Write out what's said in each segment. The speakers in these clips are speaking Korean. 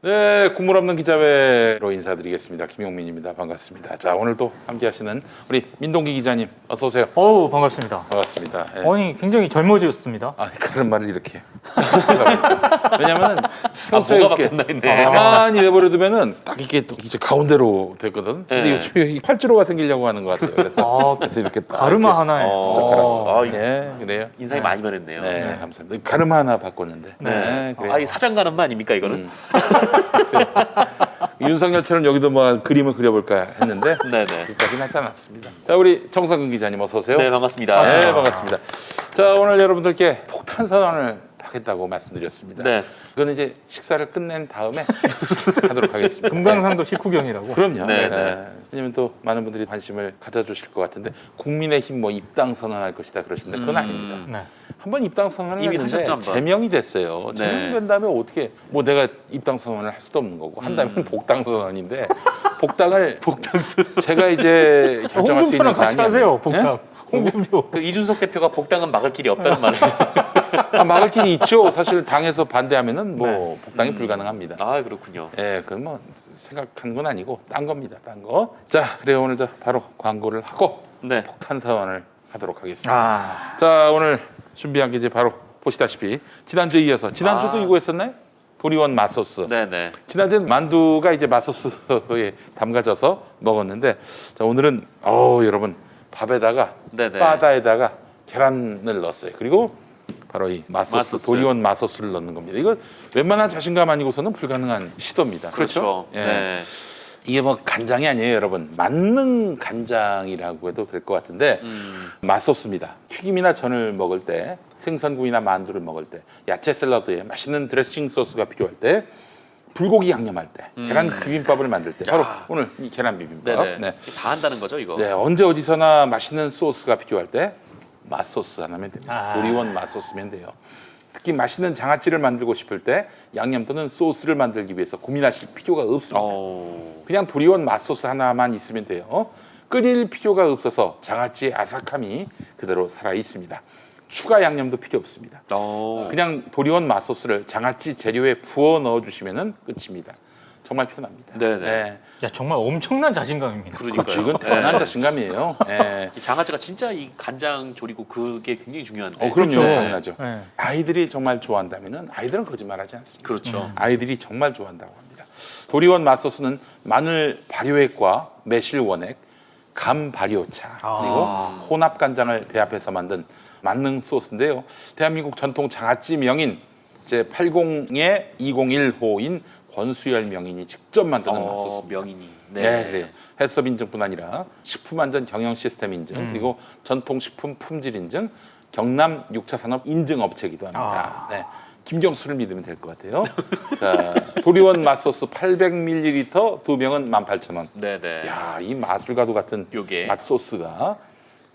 네, 국물 없는 기자회로 인사드리겠습니다. 김용민입니다. 반갑습니다. 자, 오늘 또 함께하시는 우리 민동기 기자님 어서 오세요. 어우 반갑습니다. 반갑습니다. 예. 아니 굉장히 젊어지셨습니다. 아니 그런 말을 이렇게 왜냐면은 평소에 뭐가 이렇게 바뀌었나 했네. 가만히 내버려두면은 딱 이렇게 또 이제 가운데로 됐거든. 근데 네. 요즘에 여기 팔주로가 생기려고 하는 것 같아요. 그래서 이렇게 딱 가르마 이렇게 하나에 진짜 갈았어. 아, 예, 그래요. 인상이 많이 변했네요. 네, 감사합니다. 가르마 하나 바꿨는데. 네. 그래요. 아, 이 사장 가는마 아닙니까 이거는? 윤석열처럼 여기도 뭐 그림을 그려볼까 했는데 네네. 그까지는 하지 않았습니다. 자, 우리 정상근 기자님 어서 오세요. 네, 반갑습니다. 네, 반갑습니다. 자, 오늘 여러분들께 폭탄 선언을 하겠다고 말씀드렸습니다. 네. 그건 이제 식사를 끝낸 다음에 하도록 하겠습니다. 금강산도 식후경이라고. 그럼요. 네, 네. 왜냐면 또 많은 분들이 관심을 가져주실 것 같은데 국민의힘 뭐 입당 선언할 것이다 그러시는데 그건 아닙니다. 네. 한번 입당 선언을 이미 했는데 하셨죠, 한번. 제명이 됐어요. 네. 제명된 다음에 어떻게 뭐 내가 입당 선언을 할 수도 없는 거고 한다면 복당 선언인데 복당을 복당수. 제가 이제 결정할 수 있는 홍준표랑 같이 사안이 하세요. 아니에요. 복당. 홍준표. 그 이준석 대표가 복당은 막을 길이 없다는 말을. 아, 막을 길이 있죠. 사실 당에서 반대하면은 뭐 복당이 불가능합니다. 아, 그렇군요. 예, 그건 뭐 생각한 건 아니고 딴 겁니다. 딴 거. 자, 그래요. 오늘 저 바로 광고를 하고 네. 폭탄 선언을 하도록 하겠습니다. 아 자, 오늘 준비한 게 이제 바로 보시다시피 지난주에 이어서 지난주도 아. 이거 했었나요? 도리원 맛소스. 네네. 지난주엔 만두가 이제 맛소스에 담가져서 먹었는데 자, 오늘은 여러분 밥에다가 네네. 바다에다가 계란을 넣었어요. 그리고 바로 이 맛소스, 맛소스. 도리원 맛소스를 넣는 겁니다. 이거 웬만한 자신감 아니고서는 불가능한 시도입니다. 그렇죠. 예. 네. 이게 뭐 간장이 아니에요, 여러분. 만능 간장이라고 해도 될 것 같은데 맛소스입니다. 튀김이나 전을 먹을 때, 생선구이나 만두를 먹을 때, 야채 샐러드에 맛있는 드레싱 소스가 필요할 때, 불고기 양념할 때, 계란 비빔밥을 만들 때, 바로 오늘 이 계란 비빔밥. 네네. 네. 다 한다는 거죠 이거. 네, 언제 어디서나 맛있는 소스가 필요할 때 맛소스 하나면 됩니다. 아. 도리원 맛소스면 돼요. 특히 맛있는 장아찌를 만들고 싶을 때 양념 또는 소스를 만들기 위해서 고민하실 필요가 없습니다. 그냥 도리원 맛소스 하나만 있으면 돼요. 끓일 필요가 없어서 장아찌의 아삭함이 그대로 살아 있습니다. 추가 양념도 필요 없습니다. 그냥 도리원 맛소스를 장아찌 재료에 부어 넣어주시면 끝입니다. 정말 편합니다. 네네. 야, 정말 엄청난 자신감입니다. 그러니까요. 그렇죠. 이건 대단한 네. 자신감이에요. 네. 이 장아찌가 진짜 이 간장 조리고 그게 굉장히 중요한데. 그럼요. 그렇죠. 당연하죠. 네. 아이들이 정말 좋아한다면은 아이들은 거짓말하지 않습니다. 그렇죠. 아이들이 정말 좋아한다고 합니다. 도리원 맛소스는 마늘 발효액과 매실 원액, 감 발효차 그리고 혼합 간장을 배합해서 만든 만능 소스인데요. 대한민국 전통 장아찌 명인 제80의 201호인 권수열 명인이 직접 만드는 맛소스입니다. 명인이. 네, 그래요. 해썹 인증뿐 아니라 식품안전 경영 시스템 인증 그리고 전통식품 품질 인증, 경남 6차 산업 인증 업체이기도 합니다. 네. 김경수를 믿으면 될 것 같아요. 자, 도리원 맛소스 800ml 두 병은 18,000원. 네네. 야, 이 마술과도 같은 요게. 맛소스가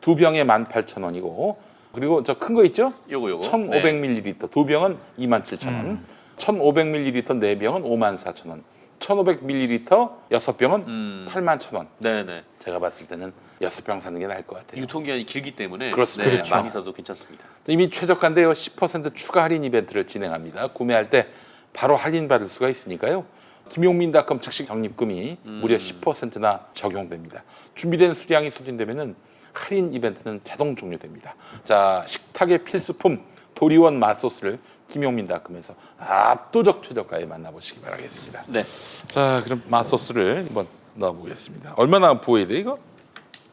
두 병에 18,000원이고 그리고 저 큰 거 있죠? 요거. 1,500ml 두 병은 27,000원. 1,500ml 네 병은 54,000원. 1,500ml 여섯 병은 81,000원. 네네. 제가 봤을 때는 여섯 병 사는 게 나을 것 같아요. 유통기한이 길기 때문에 그렇습니다. 네, 그렇죠. 많이 사도 괜찮습니다. 이미 최저가인데요. 10% 추가 할인 이벤트를 진행합니다. 구매할 때 바로 할인 받을 수가 있으니까요. 김용민닷컴 즉시 적립금이 무려 10%나 적용됩니다. 준비된 수량이 소진되면은 할인 이벤트는 자동 종료됩니다. 자, 식탁의 필수품 도리원 맛소스를 김용민닷컴에서 압도적 최저가에 만나보시기 바라겠습니다. 네. 자, 그럼 맛소스를 한번 넣어보겠습니다. 얼마나 부어야 돼 이거?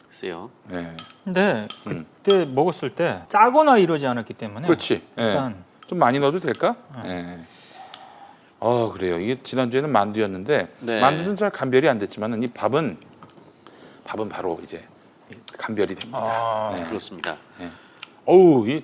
글쎄요. 네, 근데 그때 먹었을 때 짜거나 이러지 않았기 때문에 그렇지. 네. 일단 좀 많이 넣어도 될까? 네. 그래요. 이게 지난주에는 만두였는데 네. 만두는 잘 감별이 안 됐지만은 이 밥은 바로 이제 감별이 됩니다. 네. 그렇습니다. 어우, 이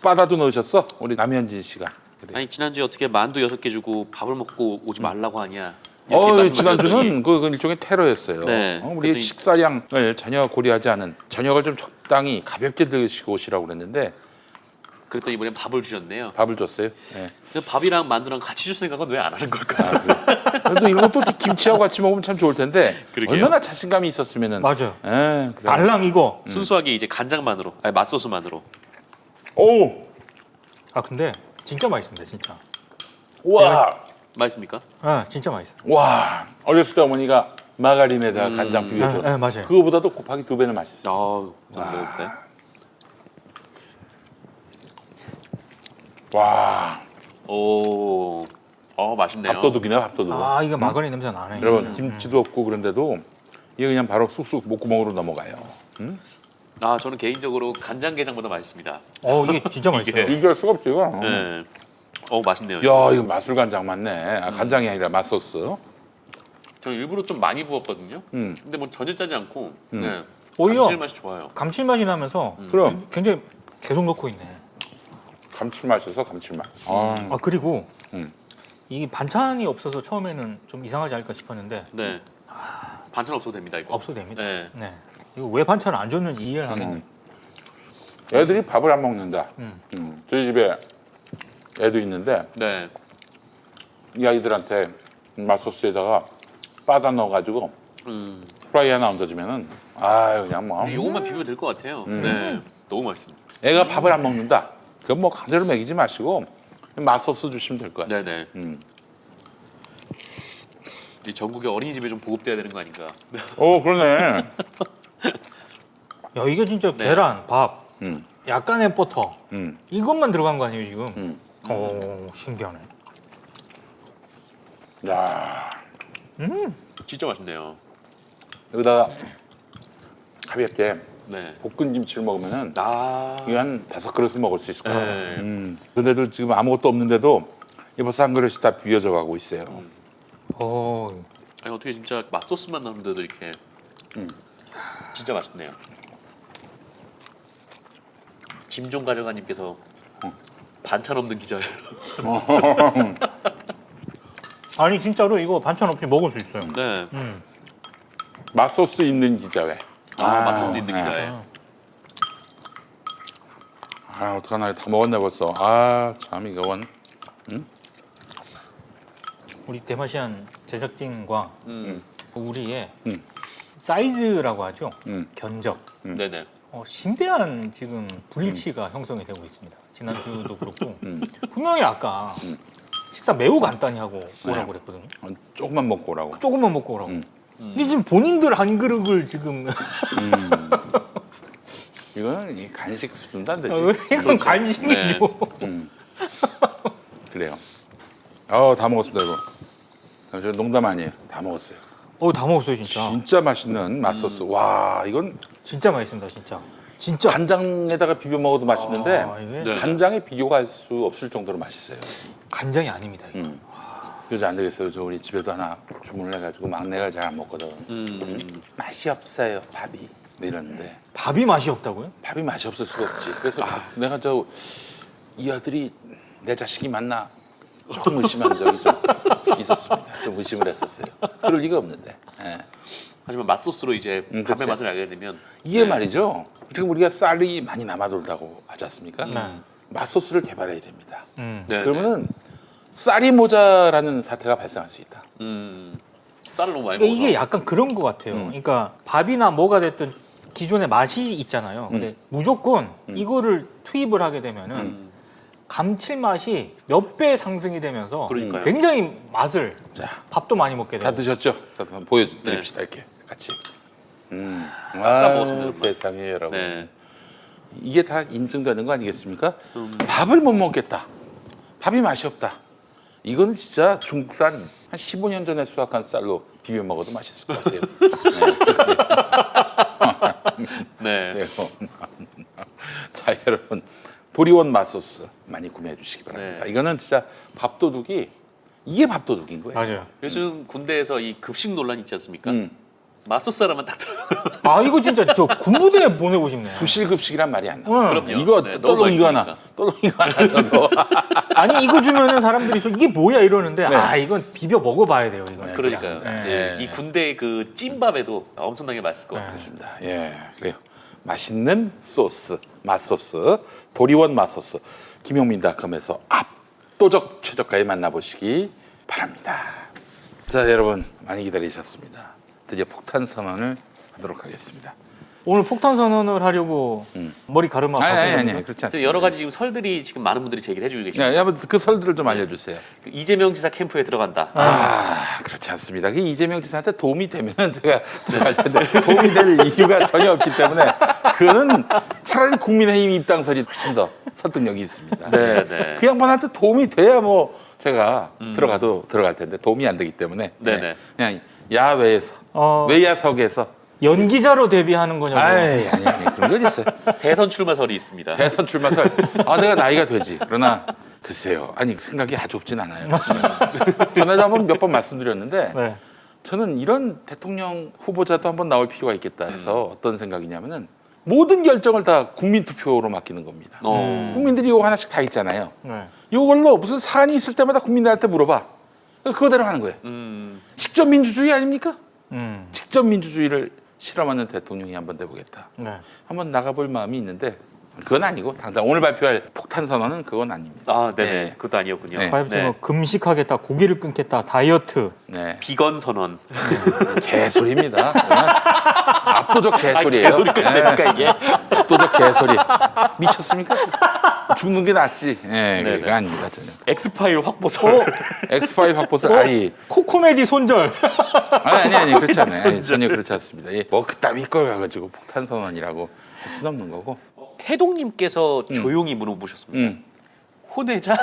바다도 넣으셨어? 우리 남현진 씨가. 그래. 아니 지난주에 어떻게 만두 6개 주고 밥을 먹고 오지 말라고 하냐. 이렇게 말씀하셨더니 지난주는 그 일종의 테러였어요. 네. 우리의 그랬더니- 식사량을 전혀 고려하지 않은 저녁을 좀 적당히 가볍게 드시고 오시라고 그랬는데 그랬더니 이번엔 밥을 주셨네요. 밥을 줬어요. 네. 근데 밥이랑 만두랑 같이 줄 생각은 왜 안 하는 걸까? 그래도 이런 것도 김치하고 같이 먹으면 참 좋을 텐데 그러게요. 얼마나 자신감이 있었으면은. 맞아요. 그래. 달랑 이거. 순수하게 이제 간장만으로, 아니 맛소스만으로. 오, 아 근데 진짜 맛있습니다, 진짜. 우와. 맛있습니까? 아, 진짜 맛있어. 와, 어렸을 때 어머니가 마가린에다가 간장 비벼서 네, 맞아요. 그거보다도 곱하기 2배는 맛있어. 먹을까요? 와, 오, 맛있네요. 밥도둑이네 밥도둑. 아, 이거 마가린 냄새 나네. 여러분 김치도 없고 그런데도 이거 그냥 바로 쑥쑥 목구멍으로 넘어가요. 저는 개인적으로 간장게장보다 맛있습니다. 이게 진짜 맛있어요. 비교할 수가 없죠 이거. 네. 맛있네요. 야, 이거 마술 간장 맞네. 간장이 아니라 맛소스. 저는 일부러 좀 많이 부었거든요. 음. 근데 뭐 전혀 짜지 않고 네. 오히려 감칠맛이 좋아요. 감칠맛이 나면서 그럼 굉장히 계속 넣고 있네. 감칠맛이어서 감칠맛. 아, 그리고 음. 이 반찬이 없어서 처음에는 좀 이상하지 않을까 싶었는데 네. 반찬 없어도 됩니다 이거. 없어도 됩니다. 네. 네. 이거 왜 반찬을 안 줬는지 이해를 하겠네. 애들이 밥을 안 먹는다. 음. 저희 집에 애도 있는데 네. 이 아이들한테 맛소스에다가 빠다 넣어가지고 프라이 하나 얹어주면은 그냥 뭐 이것만 비벼도 될 것 같아요. 네. 너무 맛있습니다. 애가 밥을 안 먹는다. 그건 뭐 강제로 먹이지 마시고 맛소스 주시면 될 것 같아요. 네네. 이 전국의 어린이집에 좀 보급돼야 되는 거 아닌가. 그러네. 야, 이게 진짜 네. 계란, 밥, 음, 약간의 버터 이것만 들어간 거 아니에요 지금? 신기하네. 야, 진짜 맛있네요. 여기다가 가볍게 네. 볶은 김치를 먹으면은 이거 한 5그릇을 먹을 수 있을 것 같아요. 네. 근데도 지금 아무것도 없는데도 이 벌써 한 그릇이 다 비벼져 가고 있어요. 아니 어떻게 진짜 맛소스만 나오는데도 이렇게 진짜 맛있네요. 짐종 가져가님께서 반찬 없는 기자예요. 아니 진짜로 이거 반찬 없이 먹을 수 있어요. 네. 맛소스 있는 기자회. 맛소스 있는 기자예요. 어떡하나 다 먹었네 벌써. 참 이건. 우리 대마시안 제작진과 우리의 음. 사이즈라고 하죠. 견적. 네네. 심대한 지금 불일치가 형성이 되고 있습니다. 지난주도 그렇고 분명히 아까 식사 매우 간단히 하고 오라고 그랬거든요. 조금만 먹고 오라고. 조금만 먹고 오라고. 근데 지금 본인들 한 그릇을 지금 이거는 이 간식 수준도 안 되지. 이건 간식이죠. 그래요. 다 먹었습니다 이거. 저 농담 아니에요. 다 먹었어요. 다 먹었어요 진짜. 진짜 맛있는 맛소스. 와, 이건 진짜 맛있습니다 진짜. 진짜. 간장에다가 비벼 먹어도 맛있는데 이게 네. 간장에 비교할 수 없을 정도로 맛있어요. 간장이 아닙니다. 이거. 요즘 안 되겠어요. 저 우리 집에도 하나 주문을 해가지고 막내가 잘 안 먹거든. 맛이 없어요 밥이. 뭐 이러는데 밥이 맛이 없다고요? 밥이 맛이 없을 수가 없지. 그래서 내가 이 아들이 내 자식이 맞나 조금 의심한 적이 좀 있었습니다. 좀 의심을 했었어요. 그럴 리가 없는데. 예. 하지만 맛소스로 이제 밥의 그치. 맛을 알게 되면 이게 말이죠. 지금 우리가 쌀이 많이 남아돌다고 하지 않습니까? 맛소스를 개발해야 됩니다. 네. 그러면은 쌀이 모자라는 사태가 발생할 수 있다. 쌀을 너무 많이 그러니까 먹어서 이게 약간 그런 것 같아요. 그러니까 밥이나 뭐가 됐든 기존의 맛이 있잖아요. 근데 무조건 이거를 투입을 하게 되면은 감칠맛이 몇 배 상승이 되면서 그러니까요. 굉장히 맛을 자, 밥도 많이 먹게 다 되고. 드셨죠? 자, 한번 보여드립시다 이렇게 같이. 싹싹 먹었습니다, 정말. 세상에 여러분. 네. 이게 다 인증되는 거 아니겠습니까? 밥을 못 먹겠다. 밥이 맛이 없다. 이거는 진짜 중국산 한 15년 전에 수확한 쌀로 비벼 먹어도 맛있을 것 같아요. 네. 네. 자, 여러분 도리원 맛소스 많이 구매해 주시기 바랍니다. 네. 이거는 진짜 밥도둑이 이게 밥도둑인 거예요. 맞아요. 요즘 군대에서 이 급식 논란 있지 않습니까? 음. 맛소스 하나만 딱 들어요. 이거 진짜 저 군부대에 보내고 싶네. 부실급식이란 말이 안 나와. 그럼요. 이거 네, 너무 떠돌이 거 하나, 맛있으니까. 떠돌이 거 하나 줘도 아니 이거 주면은 사람들이 이게 뭐야 이러는데 네. 이건 비벼 먹어봐야 돼요 이거. 그러니까요. 네. 이 군대의 그 찐밥에도 엄청나게 맛있을 것 같습니다. 맞습니다. 예, 그래요. 맛있는 소스, 맛소스, 도리원 맛소스. 김용민닷컴에서 압도적 최저가에 만나보시기 바랍니다. 자, 여러분 많이 기다리셨습니다. 드디어 폭탄 선언을 하도록 하겠습니다. 오늘 폭탄 선언을 하려고 머리 가르마 아니 바꿔 그렇지 또 않습니다. 여러 가지 지금 설들이 지금 많은 분들이 제기를 해주고 계십니다. 네, 한번 그 설들을 좀 알려주세요. 그 이재명 지사 캠프에 들어간다. 그렇지 않습니다. 그 이재명 지사한테 도움이 되면 제가 들어갈 텐데 도움이 될 이유가 전혀 없기 때문에 그거는 차라리 국민의힘 입당설이 훨씬 더 설득력이 있습니다. 네, 네. 그 양반한테 도움이 돼야 뭐 제가 들어갈 텐데 도움이 안 되기 때문에 네, 네. 그냥 야외에서 외야석에서 연기자로 데뷔하는 거냐고. 아니 그런 건 있어요. 대선 출마설이 있습니다. 대선 출마설 내가 나이가 되지. 그러나 글쎄요. 아니 생각이 아주 없진 않아요. 전에도 한번 몇 번 말씀드렸는데 네. 저는 이런 대통령 후보자도 한번 나올 필요가 있겠다 해서 어떤 생각이냐면은 모든 결정을 다 국민 투표로 맡기는 겁니다. 국민들이 이거 하나씩 다 있잖아요. 네. 이걸로 무슨 사안이 있을 때마다 국민들한테 물어봐. 그거대로 하는 거예요. 직접 민주주의 아닙니까? 직접 민주주의를 실험하는 대통령이 한번 돼보겠다. 네. 한번 나가볼 마음이 있는데 그건 아니고 당장 오늘 발표할 폭탄 선언은 그건 아닙니다. 아, 네네. 네. 그것도 아니었군요. 네. 과연 뭐 금식하겠다, 고기를 끊겠다, 다이어트. 네, 비건 선언. 개소리입니다. 그건 압도적 개소리예요. 개소리까지 됩니까 이게? 압도적 개소리. 미쳤습니까? 죽는 게 낫지. 네, 네네. 그게 아닙니다 전혀. 엑스파일 확보설. 엑스파일 확보서 아니 코코메디 손절. 아니 그렇지 않아요. 아니, 전혀 그렇지 않습니다. 뭐 그따위 걸 가지고 폭탄 선언이라고 할 수는 없는 거고. 해동님께서 조용히 물어보셨습니다. 혼외자?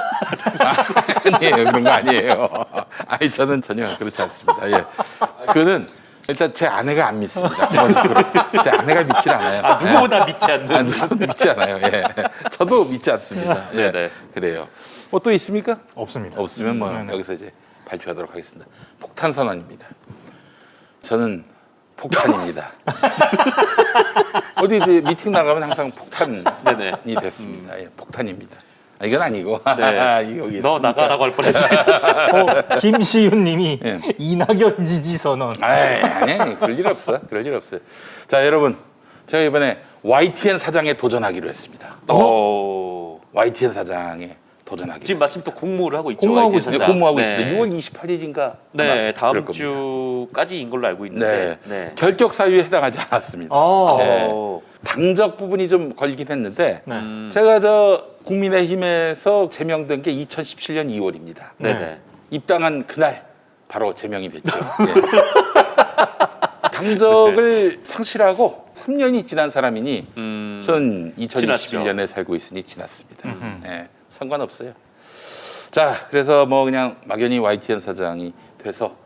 아니에요. 그런 거 아니에요. 아니 저는 전혀 그렇지 않습니다. 예. 그거는 일단 제 아내가 안 믿습니다. 기본적으로. 제 아내가 믿질 않아요. 아, 누구보다 믿지 않는. 누구도 믿지 않아요. 예. 저도 믿지 않습니다. 예. 네네. 그래요. 뭐 또 있습니까? 없습니다. 없으면 뭐 네네. 여기서 이제 발표하도록 하겠습니다. 폭탄 선언입니다. 저는 폭탄입니다. 어디 이제 미팅 나가면 항상 폭탄이 네네. 됐습니다. 예, 폭탄입니다. 이건 아니고. 네. 여기 너 나가라고 할 뻔했어요. 김시윤님이 예. 이낙연 지지 선언. 아니, 그럴 일 없어. 그럴 일 없어요. 자, 여러분, 제가 이번에 YTN 사장에 도전하기로 했습니다. YTN 사장에 도전하기로. 지금 마침 또 공모를 하고 있죠. 공모하고 YTN 있습니다. 사장. 공모하고 네. 있습니다. 6월 28일인가? 네, 다음 주까지인 걸로 알고 있는데. 네. 결격 사유에 해당하지 않았습니다. 네. 당적 부분이 좀 걸리긴 했는데 네. 제가 저 국민의힘에서 제명된 게 2017년 2월입니다. 네네. 입당한 그날 바로 제명이 됐죠. 당적을 상실하고 3년이 지난 사람이니 전 2021년에 살고 있으니 지났습니다. 네, 상관없어요. 자, 그래서 뭐 그냥 막연히 YTN 사장이 돼서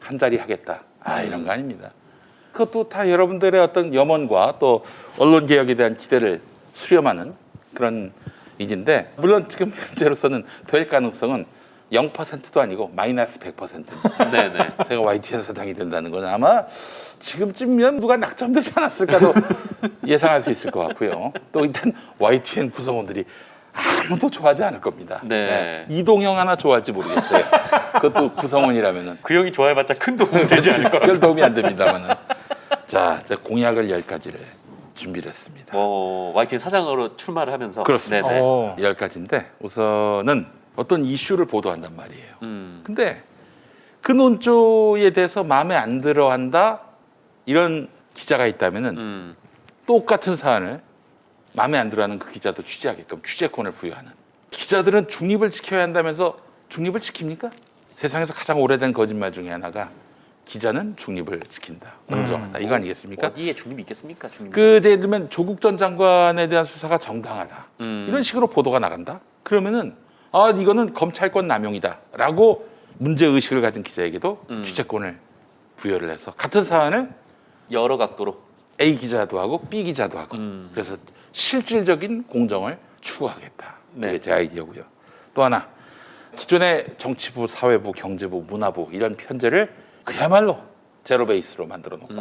한 자리 하겠다. 이런 거 아닙니다. 그것도 다 여러분들의 어떤 염원과 또 언론 개혁에 대한 기대를 수렴하는 그런 일인데 물론 지금 현재로서는 될 가능성은 0%도 아니고 마이너스 100%입니다. 네네. 제가 YTN 사장이 된다는 건 아마 지금쯤이면 누가 낙점되지 않았을까도 예상할 수 있을 것 같고요. 또 일단 YTN 구성원들이 아무도 좋아하지 않을 겁니다. 네. 이동형 하나 좋아할지 모르겠어요. 그것도 구성원이라면은 그 형이 좋아해봤자 큰 도움이 되지 않을 거라고. 별 도움이 안 됩니다만은. 자, 제가 공약을 10가지를 준비를 했습니다. YTN 사장으로 출마를 하면서. 그렇습니다. 네네. 10가지인데 우선은 어떤 이슈를 보도한단 말이에요. 음. 근데 그 논조에 대해서 마음에 안 들어 한다 이런 기자가 있다면은 똑같은 사안을 마음에 안 들어하는 그 기자도 취재하게끔 취재권을 부여하는. 기자들은 중립을 지켜야 한다면서 중립을 지킵니까? 세상에서 가장 오래된 거짓말 중에 하나가 기자는 중립을 지킨다, 공정하다 이거 아니겠습니까? 어디에 중립이 있겠습니까? 중립. 그 예를 들면 조국 전 장관에 대한 수사가 정당하다 이런 식으로 보도가 나간다. 그러면은 이거는 검찰권 남용이다라고 문제 의식을 가진 기자에게도 취재권을 부여를 해서 같은 사안을 여러 각도로. A 기자도 하고 B 기자도 하고 그래서 실질적인 공정을 추구하겠다. 네. 이게 제 아이디어고요. 또 하나 기존의 정치부, 사회부, 경제부, 문화부 이런 편제를 그야말로 제로 베이스로 만들어 놓고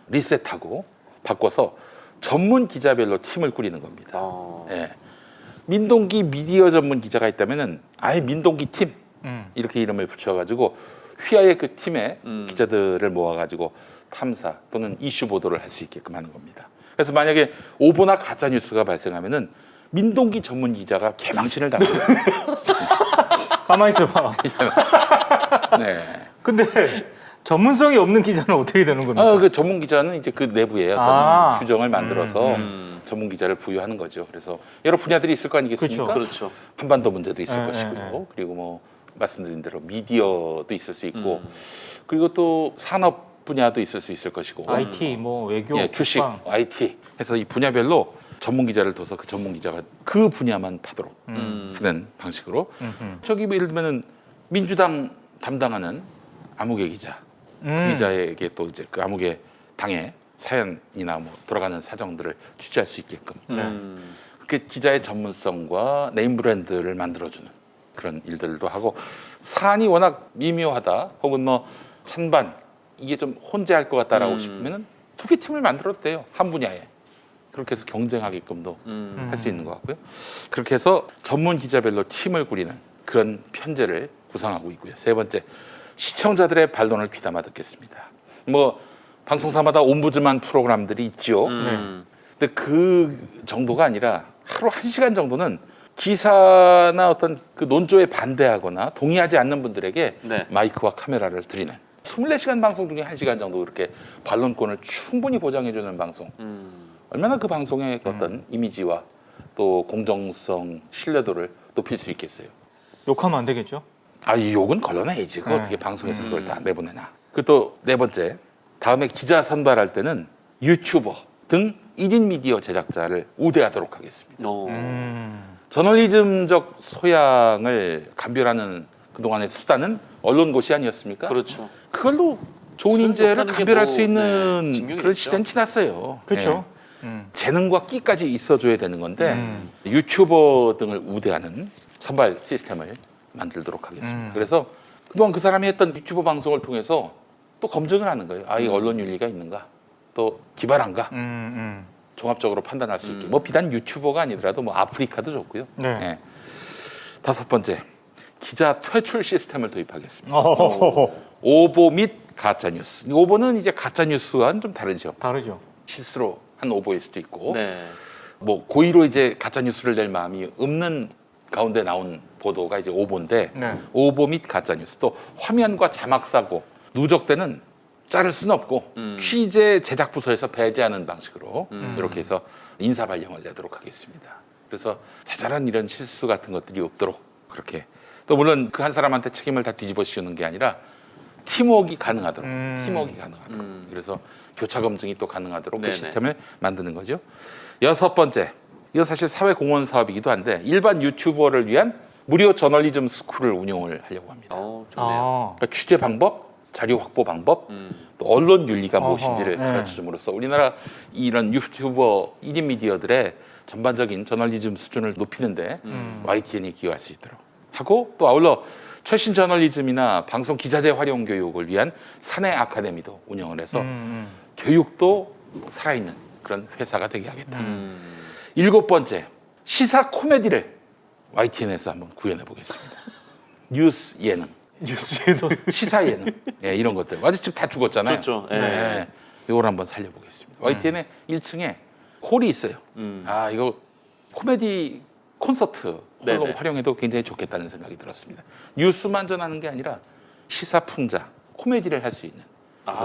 리셋하고 바꿔서 전문 기자별로 팀을 꾸리는 겁니다. 예. 민동기 미디어 전문 기자가 있다면은 아예 민동기 팀 이렇게 이름을 붙여가지고 휘하의 그 팀에 기자들을 모아가지고 탐사 또는 이슈 보도를 할 수 있게끔 하는 겁니다. 그래서 만약에 오보나 가짜 뉴스가 발생하면은 민동기 전문 기자가 개망신을 당합니다. 가만히 있어봐. 네. 근데 전문성이 없는 기자는 어떻게 되는 겁니까? 그 전문 기자는 이제 그 내부에 어떤 아. 규정을 만들어서 음. 전문 기자를 부여하는 거죠. 그래서 여러 분야들이 있을 거 아니겠습니까? 그렇죠. 한반도 문제도 있을 예, 것이고요. 예, 예. 그리고 뭐 말씀드린 대로 미디어도 있을 수 있고, 그리고 또 산업 분야도 있을 수 있을 것이고, IT, 뭐 외교, 예, 주식, 국방. IT 해서 이 분야별로 전문 기자를 둬서 그 전문 기자가 그 분야만 파도록 하는 방식으로. 저기 뭐 예를 들면은 민주당 담당하는 암흑의 기자, 그 기자에게 또 이제 그 암흑의 당의 사연이나 뭐 돌아가는 사정들을 취재할 수 있게끔 그렇게 기자의 전문성과 네임 브랜드를 만들어주는 그런 일들도 하고, 사안이 워낙 미묘하다 혹은 뭐 찬반 이게 좀 혼재할 것 같다라고 싶으면은 두 개 팀을 만들어도 돼요. 한 분야에. 그렇게 해서 경쟁하게끔도 할 수 있는 것 같고요. 그렇게 해서 전문 기자별로 팀을 꾸리는 그런 편제를 구상하고 있고요. 세 번째, 시청자들의 반론을 귀담아 듣겠습니다. 뭐 방송사마다 옴부즈만 프로그램들이 있지요. 근데 그 정도가 아니라 하루 1시간 정도는 기사나 어떤 그 논조에 반대하거나 동의하지 않는 분들에게 네. 마이크와 카메라를 드리는 24시간 방송 중에 1시간 정도 그렇게 반론권을 충분히 보장해주는 방송. 얼마나 그 방송의 어떤 이미지와 또 공정성, 신뢰도를 높일 수 있겠어요. 욕하면 안 되겠죠? 이 욕은 걸러내야지. 그거 네. 어떻게 방송에서 그걸 다 내보내나. 그리고 또 네 번째, 다음에 기자 선발할 때는 유튜버 등 1인 미디어 제작자를 우대하도록 하겠습니다. 저널리즘적 소양을 감별하는 그동안의 수단은 언론고시 아니었습니까? 그렇죠. 그걸로 좋은 인재를 없다는 게 감별할 뭐, 수 있는 네, 증명이 그런 있죠. 시대는 지났어요. 그렇죠. 예. 재능과 끼까지 있어줘야 되는 건데 유튜버 등을 우대하는 선발 시스템을 만들도록 하겠습니다. 그래서 그동안 그 사람이 했던 유튜브 방송을 통해서 또 검증을 하는 거예요. 이 언론 윤리가 있는가, 또 기발한가, 종합적으로 판단할 수 있게. 뭐 비단 유튜버가 아니더라도 뭐 아프리카도 좋고요. 네. 예. 다섯 번째, 기자 퇴출 시스템을 도입하겠습니다. 오보 및 가짜 뉴스. 이 오보는 이제 가짜 뉴스와는 좀 다르죠. 다르죠. 실수로 한 오보일 수도 있고, 네. 뭐 고의로 이제 가짜 뉴스를 낼 마음이 없는 가운데 나온 보도가 이제 오보인데, 네. 오보 및 가짜 뉴스, 또 화면과 자막 사고, 누적되는 자를 수는 없고 취재 제작 부서에서 배제하는 방식으로 이렇게 해서 인사 발령을 내도록 하겠습니다. 그래서 자잘한 이런 실수 같은 것들이 없도록 그렇게. 또 물론 그 한 사람한테 책임을 다 뒤집어 씌우는 게 아니라 팀워크가 가능하도록, 그래서 교차 검증이 또 가능하도록 네네. 그 시스템을 만드는 거죠. 여섯 번째, 이건 사실 사회 공헌 사업이기도 한데 일반 유튜버를 위한 무료 저널리즘 스쿨을 운영을 하려고 합니다. 좋네요. 그러니까 취재 방법, 자료 확보 방법, 또 언론 윤리가 어허, 무엇인지를 네. 가르쳐줌으로써 우리나라 이런 유튜버 1인 미디어들의 전반적인 저널리즘 수준을 높이는데 YTN이 기여할 수 있도록 하고, 또 아울러 최신 저널리즘이나 방송 기자재 활용 교육을 위한 사내 아카데미도 운영을 해서 교육도 살아있는 그런 회사가 되게 하겠다. 일곱 번째, 시사 코미디를 YTN에서 한번 구현해 보겠습니다. 뉴스 예능, 뉴스에도 시사 예능, 이런 것들. 아직 지금 다 죽었잖아요. 그렇죠. 네. 이걸 한번 살려보겠습니다. YTN의 1층에 홀이 있어요. 이거 코미디 콘서트 홀로 네네. 활용해도 굉장히 좋겠다는 생각이 들었습니다. 뉴스만 전하는 게 아니라 시사 풍자, 코미디를 할 수 있는.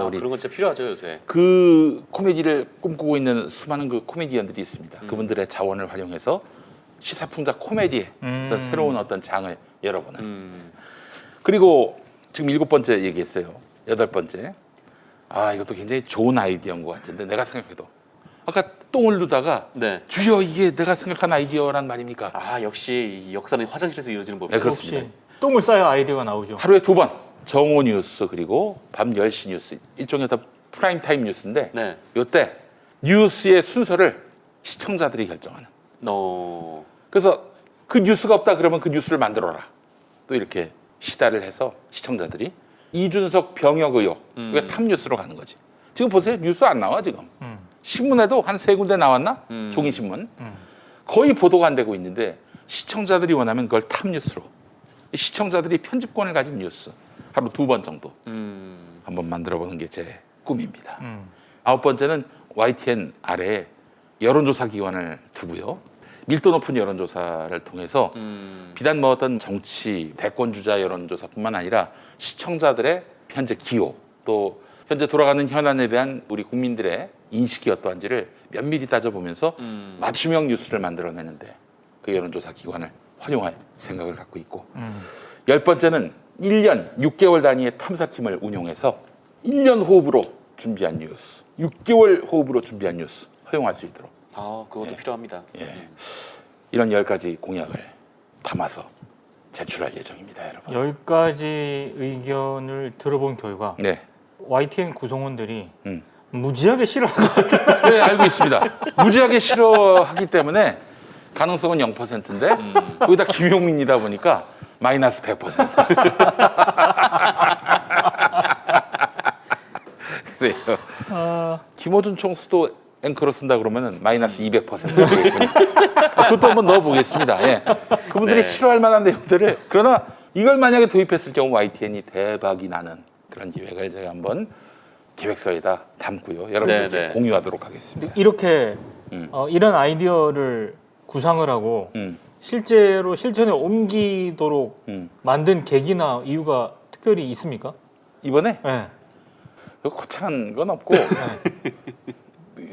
우리 그런 건 진짜 필요하죠 요새. 그 코미디를 꿈꾸고 있는 수많은 그 코미디언들이 있습니다. 그분들의 자원을 활용해서 시사풍자 코미디의 어떤 새로운 어떤 장을 열어보는. 그리고 지금 일곱 번째 얘기했어요. 여덟 번째. 이것도 굉장히 좋은 아이디어인 것 같은데 내가 생각해도 아까 똥을 누다가 네. 주여 이게 내가 생각한 아이디어란 말입니까? 역시 이 역사는 화장실에서 이루어지는 법이에요. 네, 그렇습니다. 역시 똥을 싸야 아이디어가 나오죠. 하루에 두 번 정오 뉴스 그리고 밤 10시 뉴스, 일종의 다 프라임 타임 뉴스인데 네. 이때 뉴스의 순서를 시청자들이 결정하는. 그래서 그 뉴스가 없다 그러면 그 뉴스를 만들어라. 또 이렇게 시달을 해서 시청자들이 이준석 병역 의혹, 그게 탑 뉴스로 가는 거지. 지금 보세요, 뉴스 안 나와 지금. 신문에도 한 세 군데 나왔나? 종이 신문. 거의 보도가 안 되고 있는데 시청자들이 원하면 그걸 탑 뉴스로. 시청자들이 편집권을 가진 뉴스 하루 두 번 정도 한번 만들어보는 게 제 꿈입니다. 아홉 번째는 YTN 아래에 여론조사 기관을 두고요. 밀도 높은 여론조사를 통해서 비단 뭐 어떤 정치, 대권 주자 여론조사뿐만 아니라 시청자들의 현재 기호, 또 현재 돌아가는 현안에 대한 우리 국민들의 인식이 어떠한지를 면밀히 따져보면서 맞춤형 뉴스를 만들어내는데 그 여론조사 기관을 활용할 생각을 갖고 있고 10번째는 1년 6개월 단위의 탐사팀을 운용해서 1년 호흡으로 준비한 뉴스, 6개월 호흡으로 준비한 뉴스 허용할 수 있도록 그것도 예. 필요합니다. 예. 이런 10가지 공약을 담아서 제출할 예정입니다, 여러분. 10가지 의견을 들어본 결과 네, YTN 구성원들이 음. 무지하게 싫어하거든요. 네, 알고 있습니다. 무지하게 싫어하기 때문에 가능성은 0%인데 거기다 김용민이다 보니까 마이너스 100%. 그래요. 김어준 총수도 앵커로 쓴다 그러면은 마이너스 200% 되겠군요. 그것도 한번 넣어보겠습니다. 예. 그분들이 네. 싫어할 만한 내용들을 그러나 이걸 만약에 도입했을 경우 YTN이 대박이 나는 그런 기획을 제가 한번 계획서에다 담고요. 여러분들께 네, 네. 공유하도록 하겠습니다. 이렇게 음. 이런 아이디어를 구상을 하고 실제로 실천에 옮기도록 만든 계기나 이유가 특별히 있습니까? 이번에 네. 거창한 건 없고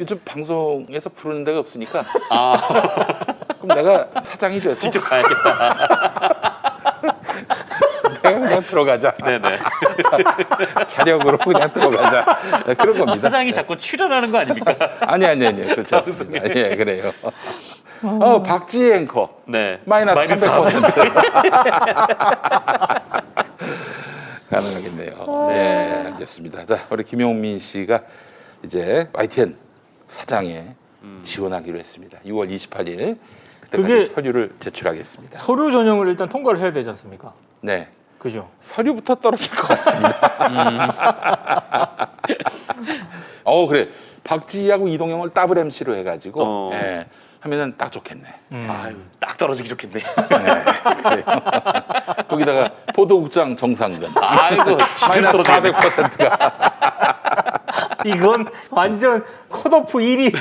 요즘 방송에서 부르는 데가 없으니까 그럼 내가 사장이 돼서 직접 가야겠다. 내가 그냥 들어가자. 네네. 자력으로 그냥 들어가자. 네, 그런 겁니다. 사장이 자꾸 출연하는 거 아닙니까? 아니 그렇지 않습니다. 예, 그래요. 박지혜 앵커 네. 마이너스 300%. 가능하겠네요. 네, 알겠습니다. 자, 우리 김용민 씨가 이제 YTN 사장에 지원하기로 했습니다. 6월 28일 그때까지 그게- 서류를 제출하겠습니다. 서류 전형을 일단 통과를 해야 되지 않습니까? 네, 그죠? 서류부터 떨어질 것 같습니다. 그래. 박지희하고 이동형을 더블 MC로 해가지고 예, 하면은 딱 좋겠네. 아유, 딱 떨어지기 좋겠네. 네, 그래요. 거기다가 보도국장 정상근 아이고, 지들 마이너스 떨어지겠네. 400%가 이건 완전 컷오프 1위.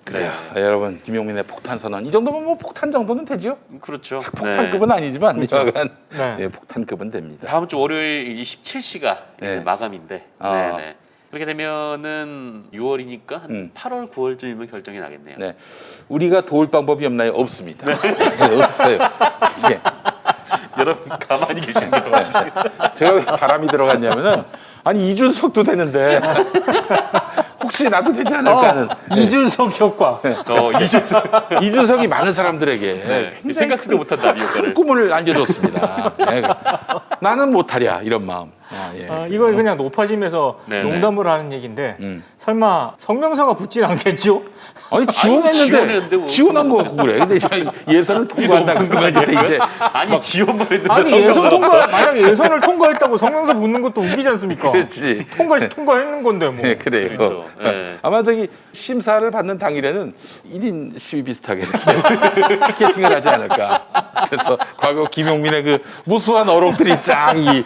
그래요. 여러분 김용민의 폭탄 선언 이 정도면 뭐 폭탄 정도는 되죠. 그렇죠. 폭탄급은 아니지만 여간 네. 예, 폭탄급은 됩니다. 다음 주 월요일 이제 17시가 네. 마감인데. 네네. 그렇게 되면은 6월이니까 한 8월 9월쯤이면 결정이 나겠네요. 네, 우리가 도울 방법이 없나요? 없습니다. 네, 없어요. 예. 여러분 가만히 계시는 게 더 좋아요. 제가 왜 바람이 들어갔냐면은 아니 이준석도 되는데 혹시 나도 되지 않을까 하는 이준석 효과. 이준석이 많은 사람들에게 굉장히 생각지도 못한 나비 효과를. 큰 꿈을 안겨줬습니다. 네. 나는 못하랴 이런 마음. 예. 이걸 그냥 높아지면서 네네. 농담으로 하는 얘기인데 설마 성명서가 붙진 않겠죠? 아니 지원했는데 뭐 지원한 거 같고 그래. 근데 이제 예선을 통과한다는 그만 이제 아니 지원만 했는데 아니 성명서가 만약에 예선을 통과했다고 성명서 붙는 것도 웃기지 않습니까? 그렇지. 통과했는 건데 뭐. 네, 그래요. 그렇죠. 네. 아마 저기 심사를 받는 당일에는 1인 시위 비슷하게 이렇게 피켓팅을 하지 않을까. 그래서 과거 김용민의 그 무수한 어록들이 짱이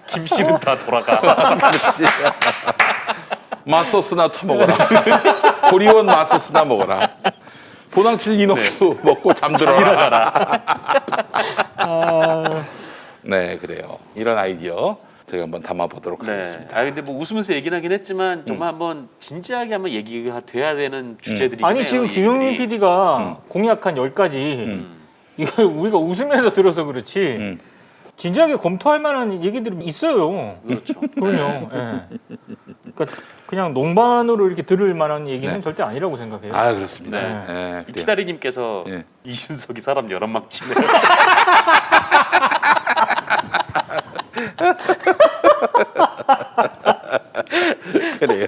김씨는 다 돌아가. 그렇지. 맛소스나 처먹어라. 도리원 맛소스나 먹어라. 보낭칠 이놈도 먹고 잠들어라. 자라. 네, 그래요. 이런 아이디어 제가 한번 담아보도록 네. 하겠습니다. 근데 뭐 웃으면서 얘기는 하긴 했지만 정말 한번 진지하게 한번 얘기가 돼야 되는 주제들이긴 아니 해요. 지금 이 김용민 얘기들이. PD가 공약한 10가지 이거 우리가 웃으면서 들어서 그렇지 진지하게 검토할 만한 얘기들이 있어요. 그렇죠. 그럼요. 예. 그러니까 그냥 농반으로 이렇게 들을 만한 얘기는 절대 아니라고 생각해요. 아, 그렇습니다. 네. 네, 그래요. 키다리님께서 예. 이준석이 사람 여러 막 치네. 그래요.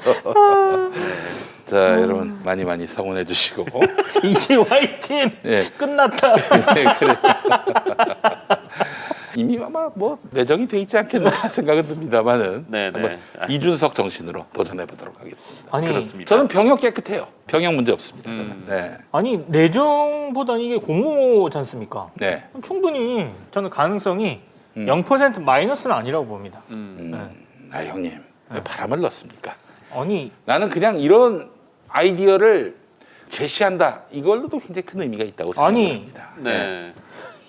자, 여러분 많이 성원해 주시고. 이제 YTN 네. 끝났다. 네, 그래요. 이미 아마 뭐 내정이 돼 있지 않겠나 생각은 듭니다만은 네, 네. 한번 이준석 정신으로 도전해 보도록 하겠습니다. 아니 그렇습니다. 저는 병역 깨끗해요. 병역 문제 없습니다. 저는. 네. 아니 내정보다는 이게 공모지 않습니까? 네. 충분히 저는 가능성이 0% 마이너스는 아니라고 봅니다. 아, 형님 왜 바람을 넣습니까? 아니 나는 그냥 이런 아이디어를 제시한다. 이걸로도 굉장히 큰 의미가 있다고 아니. 생각합니다. 네.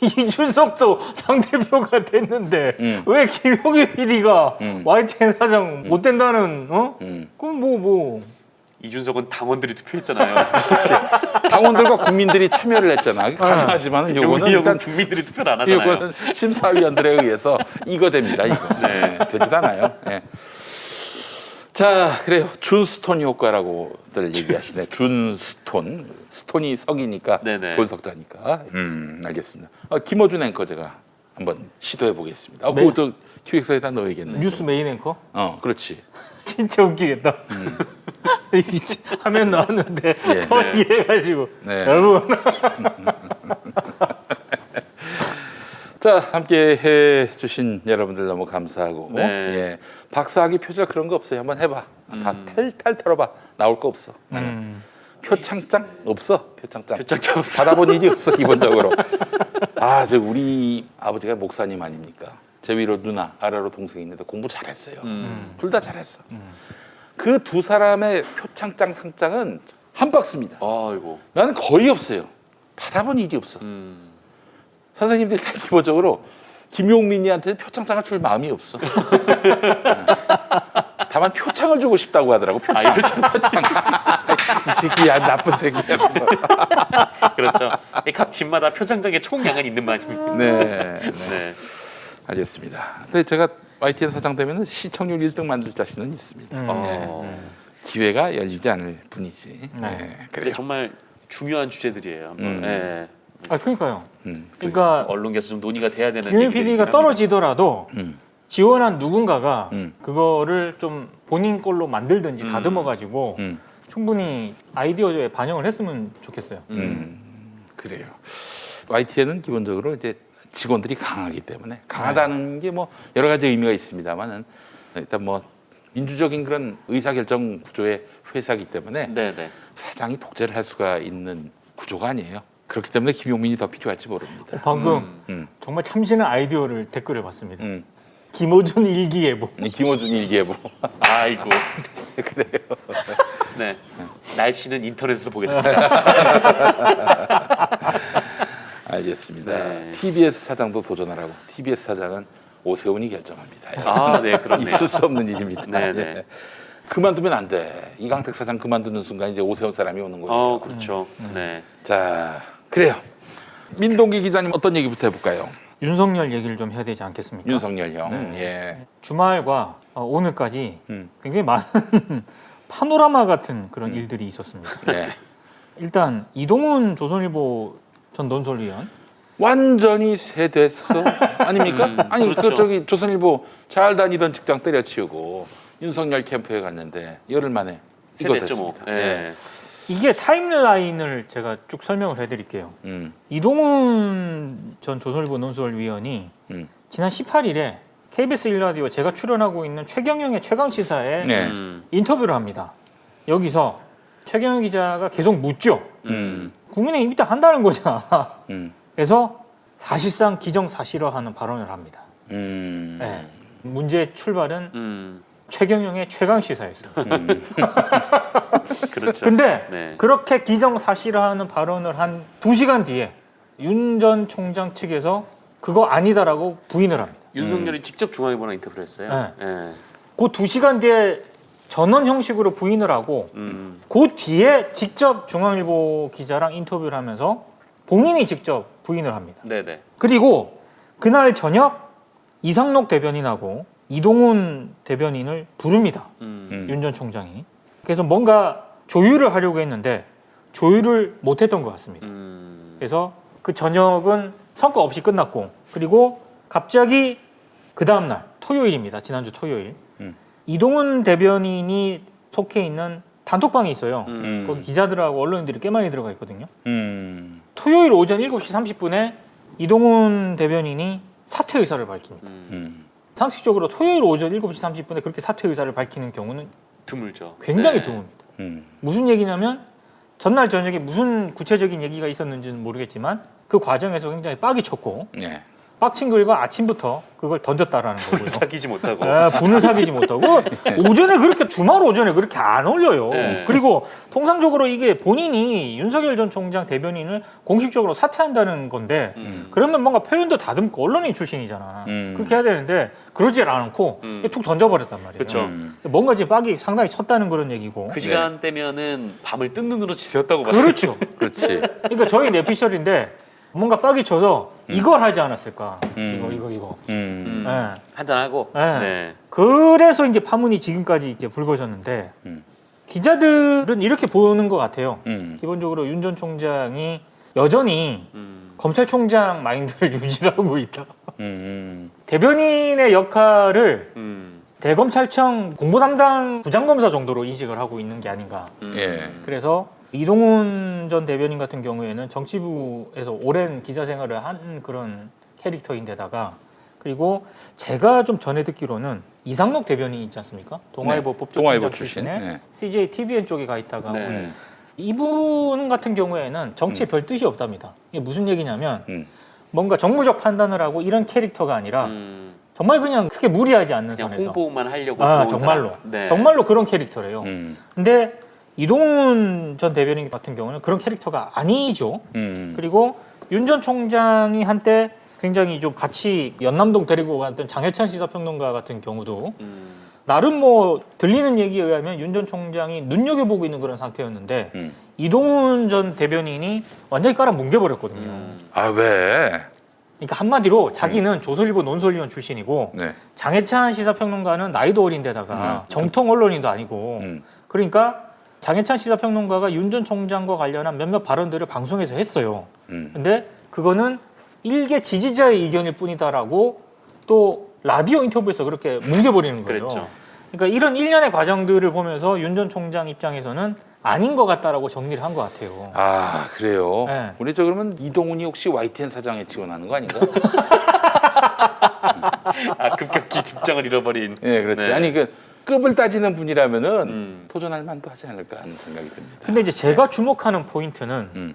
이준석도 상대표가 됐는데 왜 김용일 PD가 YTN 사장 못 된다는 그럼 뭐 이준석은 당원들이 투표했잖아요. 당원들과 국민들이 참여를 했잖아. 가능하지만 요거는 일단 일단 국민들이 투표를 안 하잖아요. 이거는 심사위원들에 의해서 이거 됩니다. 이거 네. 되지도 않아요. 예. 자, 그래요. 준스톤 효과라고들 얘기하시네. 준스톤. 스톤이 석이니까 네네. 돈석자니까. 알겠습니다. 김어준 앵커 제가 한번 시도해 보겠습니다. 네. 그것도 기획서에다 넣어야겠네. 뉴스 메인 앵커? 그렇지. 진짜 웃기겠다. 이게 화면 나왔는데 예, 더 네. 이해해가지고 네. 여러분 자, 함께 해주신 여러분들 너무 감사하고 네. 예. 박사학위 표절 그런 거 없어요. 한번 해봐. 다 탈탈 털어봐. 나올 거 없어. 표창장 없어. 표창장. 표창장 없어. 받아본 일이 없어 기본적으로. 저 우리 아버지가 목사님 아닙니까? 제 위로 누나, 아래로 동생이 있는데 공부 잘했어요. 둘 다 잘했어. 그 두 사람의 표창장 상장은 한 박스입니다. 아이고. 나는 거의 없어요. 받아본 일이 없어. 선생님들이 다 기본적으로 김용민이한테는 표창장을 줄 마음이 없어. 다만 표창을 주고 싶다고 하더라고. 표창. 표창. 이 새끼야, 나쁜 새끼야. 그렇죠. 각 집마다 표창장의 총량은 있는 말입니다. 네. 네. 알겠습니다. 근데 제가 YTN 사장 되면 시청률 1등 만들 자신은 있습니다. 기회가 열리지 않을 뿐이지. 네. 네, 근데 그래요. 정말 중요한 주제들이에요. 한번. 네. 그러니까요. 그러니까 언론계에서 좀 논의가 돼야 되는. 김용일 얘기들이긴 PD가 합니다. 떨어지더라도 지원한 누군가가 음. 그거를 좀 본인 걸로 만들든지 다듬어가지고 충분히 아이디어에 반영을 했으면 좋겠어요. 그래요. YTN은 기본적으로 이제 직원들이 강하기 때문에 강하다는 게 뭐 여러 가지 의미가 있습니다만은 일단 뭐 민주적인 그런 의사결정 구조의 회사이기 때문에 네네. 사장이 독재를 할 수가 있는 구조가 아니에요. 그렇기 때문에 김용민이 더 필요할지 모릅니다. 방금 정말 참신한 아이디어를 댓글에 봤습니다. 음. 김어준 일기예보. 김어준 일기예보. 아이고. 그래요. 네. 날씨는 인터넷에서 보겠습니다. 알겠습니다. 네. TBS 사장도 도전하라고. TBS 사장은 오세훈이 결정합니다. 아, 네, 그렇네요. 있을 수 없는 일입니다. 네, 네. 예. 그만두면 안 돼. 이강택 사장 그만두는 순간 이제 오세훈 사람이 오는 거예요. 그렇죠. 네. 자, 그래요. 민동기 기자님 어떤 얘기부터 해볼까요? 윤석열 얘기를 좀 해야 되지 않겠습니까? 윤석열 형. 예. 주말과 오늘까지 음. 굉장히 많은 파노라마 같은 그런 일들이 있었습니다. 네. 일단 이동훈 조선일보 전 논설위원 완전히 세됐어. 아닙니까? 아니, 그렇죠. 저기 조선일보 잘 다니던 직장 때려치우고 윤석열 캠프에 갔는데 열흘 만에 이거 세됐죠 뭐. 됐습니다. 네. 이게 타임라인을 제가 쭉 설명을 해드릴게요. 이동훈 전 조선일보 논설위원이 지난 18일에 KBS 1라디오 제가 출연하고 있는 최경영의 최강시사에 네. 인터뷰를 합니다. 여기서 최경영 기자가 계속 묻죠. 국민의힘 입당 한다는 거잖아. 그래서 사실상 기정사실화하는 발언을 합니다. 네. 문제의 출발은 최경영의 최강시사였어요. 그렇죠. 근데 네. 그렇게 기정사실화하는 발언을 한 2시간 뒤에 윤 전 총장 측에서 그거 아니다라고 부인을 합니다. 윤석열이 직접 중앙일보랑 인터뷰를 했어요. 네. 네. 그 2시간 뒤에 전원 형식으로 부인을 하고 그 뒤에 직접 중앙일보 기자랑 인터뷰를 하면서 본인이 직접 부인을 합니다. 네네. 그리고 그날 저녁 이상록 대변인하고 이동훈 대변인을 부릅니다. 윤 전 총장이. 그래서 뭔가 조율을 하려고 했는데 조율을 못했던 것 같습니다. 그래서 그 저녁은 성과 없이 끝났고 그리고 갑자기 그 다음날 토요일입니다. 지난주 토요일 이동훈 대변인이 속해 있는 단톡방이 있어요. 거기 기자들하고 언론인들이 꽤 많이 들어가 있거든요. 토요일 오전 7시 30분에 이동훈 대변인이 사퇴 의사를 밝힙니다. 상식적으로 토요일 오전 7시 30분에 그렇게 사퇴 의사를 밝히는 경우는 드물죠. 굉장히 네. 드뭅니다. 무슨 얘기냐면 전날 저녁에 무슨 구체적인 얘기가 있었는지는 모르겠지만 그 과정에서 굉장히 빡이 쳤고 네. 빡친 글과 아침부터 그걸 던졌다라는 거고요. 사귀지 못하고. 분을 사귀지 못하고 오전에 그렇게 주말 오전에 그렇게 안 올려요. 네. 그리고 통상적으로 이게 본인이 윤석열 전 총장 대변인을 공식적으로 사퇴한다는 건데 그러면 뭔가 표현도 다듬고 언론인 출신이잖아. 그렇게 해야 되는데 그러지 않고 툭 던져버렸단 말이에요. 그렇죠. 뭔가 지금 빡이 상당히 쳤다는 그런 얘기고. 그 시간대면은 밤을 뜬 눈으로 지켰다고 봐요. 그렇죠. 그렇지. 그러니까 저희 내피셜인데 뭔가 빡이 쳐서 이걸 하지 않았을까? 이거. 네. 한잔하고. 네. 네. 그래서 이제 파문이 지금까지 이제 불거졌는데 기자들은 이렇게 보는 것 같아요. 기본적으로 윤 전 총장이 여전히 검찰총장 마인드를 유지하고 있다. 대변인의 역할을 대검찰청 공보담당 부장검사 정도로 인식을 하고 있는 게 아닌가. 예. 그래서 이동훈 전 대변인 같은 경우에는 정치부에서 오랜 기자 생활을 한 그런 캐릭터인데다가 그리고 제가 좀 전에 듣기로는 이상록 대변인 있지 않습니까? 동아일보 네. 법조팀장 동아일보 출신의 출신. 네. CJ TVN 쪽에 가 있다가 네. 오늘 이분 같은 경우에는 정치에 별 뜻이 없답니다. 이게 무슨 얘기냐면 뭔가 정무적 판단을 하고 이런 캐릭터가 아니라 정말 그냥 크게 무리하지 않는 그냥 선에서 홍보만 하려고 들어온 정말로 사람. 네. 정말로 그런 캐릭터래요. 근데 이동훈 전 대변인 같은 경우는 그런 캐릭터가 아니죠. 그리고 윤 전 총장이 한때 굉장히 좀 같이 연남동 데리고 갔던 장해찬 시사평론가 같은 경우도 나름 뭐 들리는 얘기에 의하면 윤 전 총장이 눈여겨보고 있는 그런 상태였는데 이동훈 전 대변인이 완전히 깔아 뭉개버렸거든요. 아 왜? 그러니까 한마디로 자기는 조선일보 논설위원 출신이고 네. 장해찬 시사평론가는 나이도 어린데다가 정통 언론인도 아니고 그러니까 장해찬 시사평론가가 윤 전 총장과 관련한 몇몇 발언들을 방송에서 했어요. 근데 그거는 일개 지지자의 의견일 뿐이다라고 또 라디오 인터뷰에서 그렇게 뭉개버리는 거예요. 그랬죠. 그러니까 이런 일련의 과정들을 보면서 윤 전 총장 입장에서는 아닌 것 같다라고 정리를 한 것 같아요. 아 그래요. 네. 우리 저 그러면 이동훈이 혹시 YTN 사장에 지원하는 거 아닌가? 아, 급격히 집정을 잃어버린. 예, 그렇지. 네. 아니 그 급을 따지는 분이라면은 도전할 만도 하지 않을까 하는 생각이 듭니다. 근데 이제 제가 주목하는 포인트는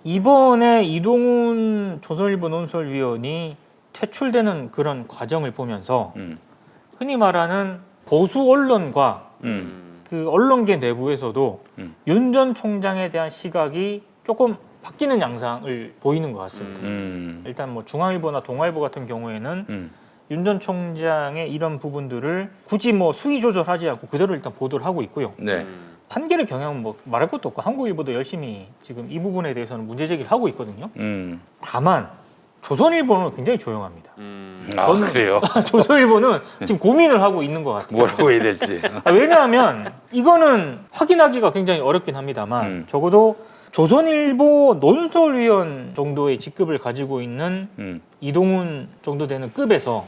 이번에 이동훈 조선일보 논설위원이 퇴출되는 그런 과정을 보면서 흔히 말하는 보수 언론과 그 언론계 내부에서도 윤 전 총장에 대한 시각이 조금 바뀌는 양상을 보이는 것 같습니다. 일단 뭐 중앙일보나 동아일보 같은 경우에는 윤 전 총장의 이런 부분들을 굳이 뭐 수위 조절하지 않고 그대로 일단 보도를 하고 있고요. 네. 한겨레 경향은 뭐 말할 것도 없고 한국일보도 열심히 지금 이 부분에 대해서는 문제 제기를 하고 있거든요. 다만 조선일보는 굉장히 조용합니다. 아 그래요. 조선일보는 지금 고민을 하고 있는 것 같아요. 뭐라고 해야 될지. 왜냐하면 이거는 확인하기가 굉장히 어렵긴 합니다만 적어도 조선일보 논설위원 정도의 직급을 가지고 있는 이동훈 정도 되는 급에서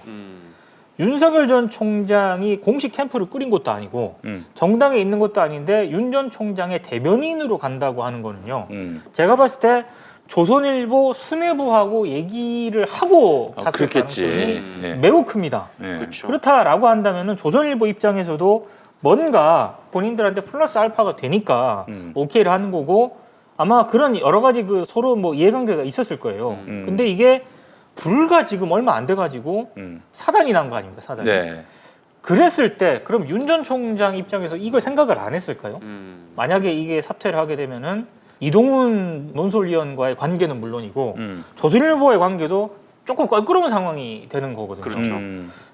윤석열 전 총장이 공식 캠프를 꾸린 것도 아니고 정당에 있는 것도 아닌데 윤 전 총장의 대변인으로 간다고 하는 거는요. 제가 봤을 때 조선일보 수뇌부하고 얘기를 하고 갔을 가능성이 네. 매우 큽니다. 네. 그렇죠. 그렇다라고 한다면은 조선일보 입장에서도 뭔가 본인들한테 플러스 알파가 되니까 오케이를 하는 거고 아마 그런 여러 가지 그 서로 뭐 이해관계가 있었을 거예요. 근데 이게 불과 지금 얼마 안 돼가지고 사단이 난 거 아닙니까? 사단이. 네. 그랬을 때 그럼 윤 전 총장 입장에서 이걸 생각을 안 했을까요? 만약에 이게 사퇴를 하게 되면은 이동훈 논설위원과의 관계는 물론이고 조선일보의 관계도 조금 껄끄러운 상황이 되는 거거든요. 그렇죠.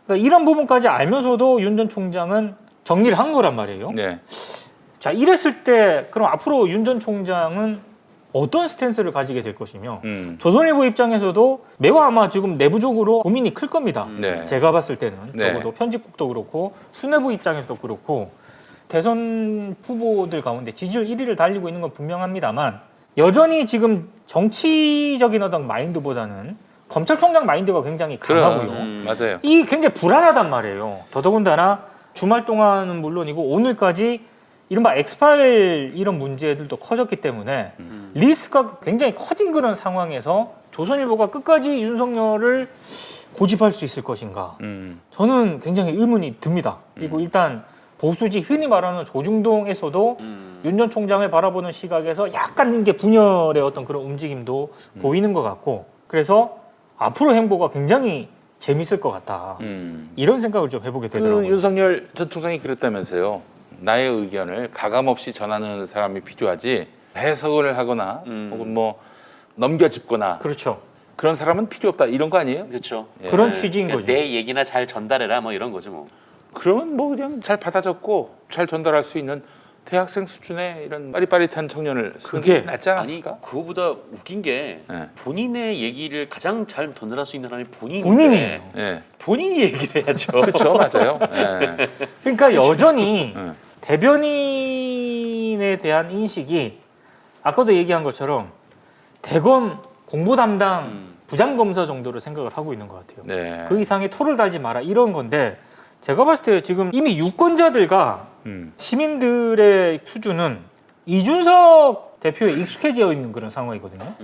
그러니까 이런 부분까지 알면서도 윤 전 총장은 정리를 한 거란 말이에요. 네. 자, 이랬을 때 그럼 앞으로 윤 전 총장은 어떤 스탠스를 가지게 될 것이며 조선일보 입장에서도 매우 아마 지금 내부적으로 고민이 클 겁니다. 네. 제가 봤을 때는 네. 적어도 편집국도 그렇고 수뇌부 입장에서도 그렇고 대선 후보들 가운데 지지율 1위를 달리고 있는 건 분명합니다만 여전히 지금 정치적인 어떤 마인드보다는 검찰총장 마인드가 굉장히 강하고요. 맞아요. 이게 굉장히 불안하단 말이에요. 더더군다나 주말 동안은 물론이고 오늘까지 이른바 엑스파일 이런 문제들도 커졌기 때문에 리스크가 굉장히 커진 그런 상황에서 조선일보가 끝까지 윤석열을 고집할 수 있을 것인가 저는 굉장히 의문이 듭니다. 그리고 일단 보수지 흔히 말하는 조중동에서도 윤 전 총장을 바라보는 시각에서 약간 이제 분열의 어떤 그런 움직임도 보이는 것 같고 그래서 앞으로 행보가 굉장히 재밌을 것 같다. 이런 생각을 좀 해보게 되더라고요. 그 윤석열 전 총장이 그랬다면서요. 나의 의견을 가감없이 전하는 사람이 필요하지 해석을 하거나 혹은 뭐 넘겨짚거나 그렇죠. 그런 사람은 필요 없다 이런 거 아니에요? 그렇죠. 예. 그런 취지인 그러니까 거죠. 내 얘기나 잘 전달해라 뭐 이런 거죠 뭐. 그러면 뭐 그냥 잘 받아 적고 잘 전달할 수 있는 대학생 수준의 이런 빠릿빠릿한 청년을 쓰는 게 그게- 낫지 아니 않았을까? 그거보다 웃긴 게 예. 본인의 얘기를 가장 잘 전달할 수 있는 사람이 본인인데 본인이에요. 예. 본인이 얘기를 해야죠. 그렇죠, 맞아요. 예. 그러니까 여전히 예. 대변인에 대한 인식이 아까도 얘기한 것처럼 대검 공보 담당 부장검사 정도로 생각을 하고 있는 것 같아요. 네. 그 이상의 토를 달지 마라 이런 건데 제가 봤을 때 지금 이미 유권자들과 시민들의 수준은 이준석 대표에 익숙해져 있는 그런 상황이거든요.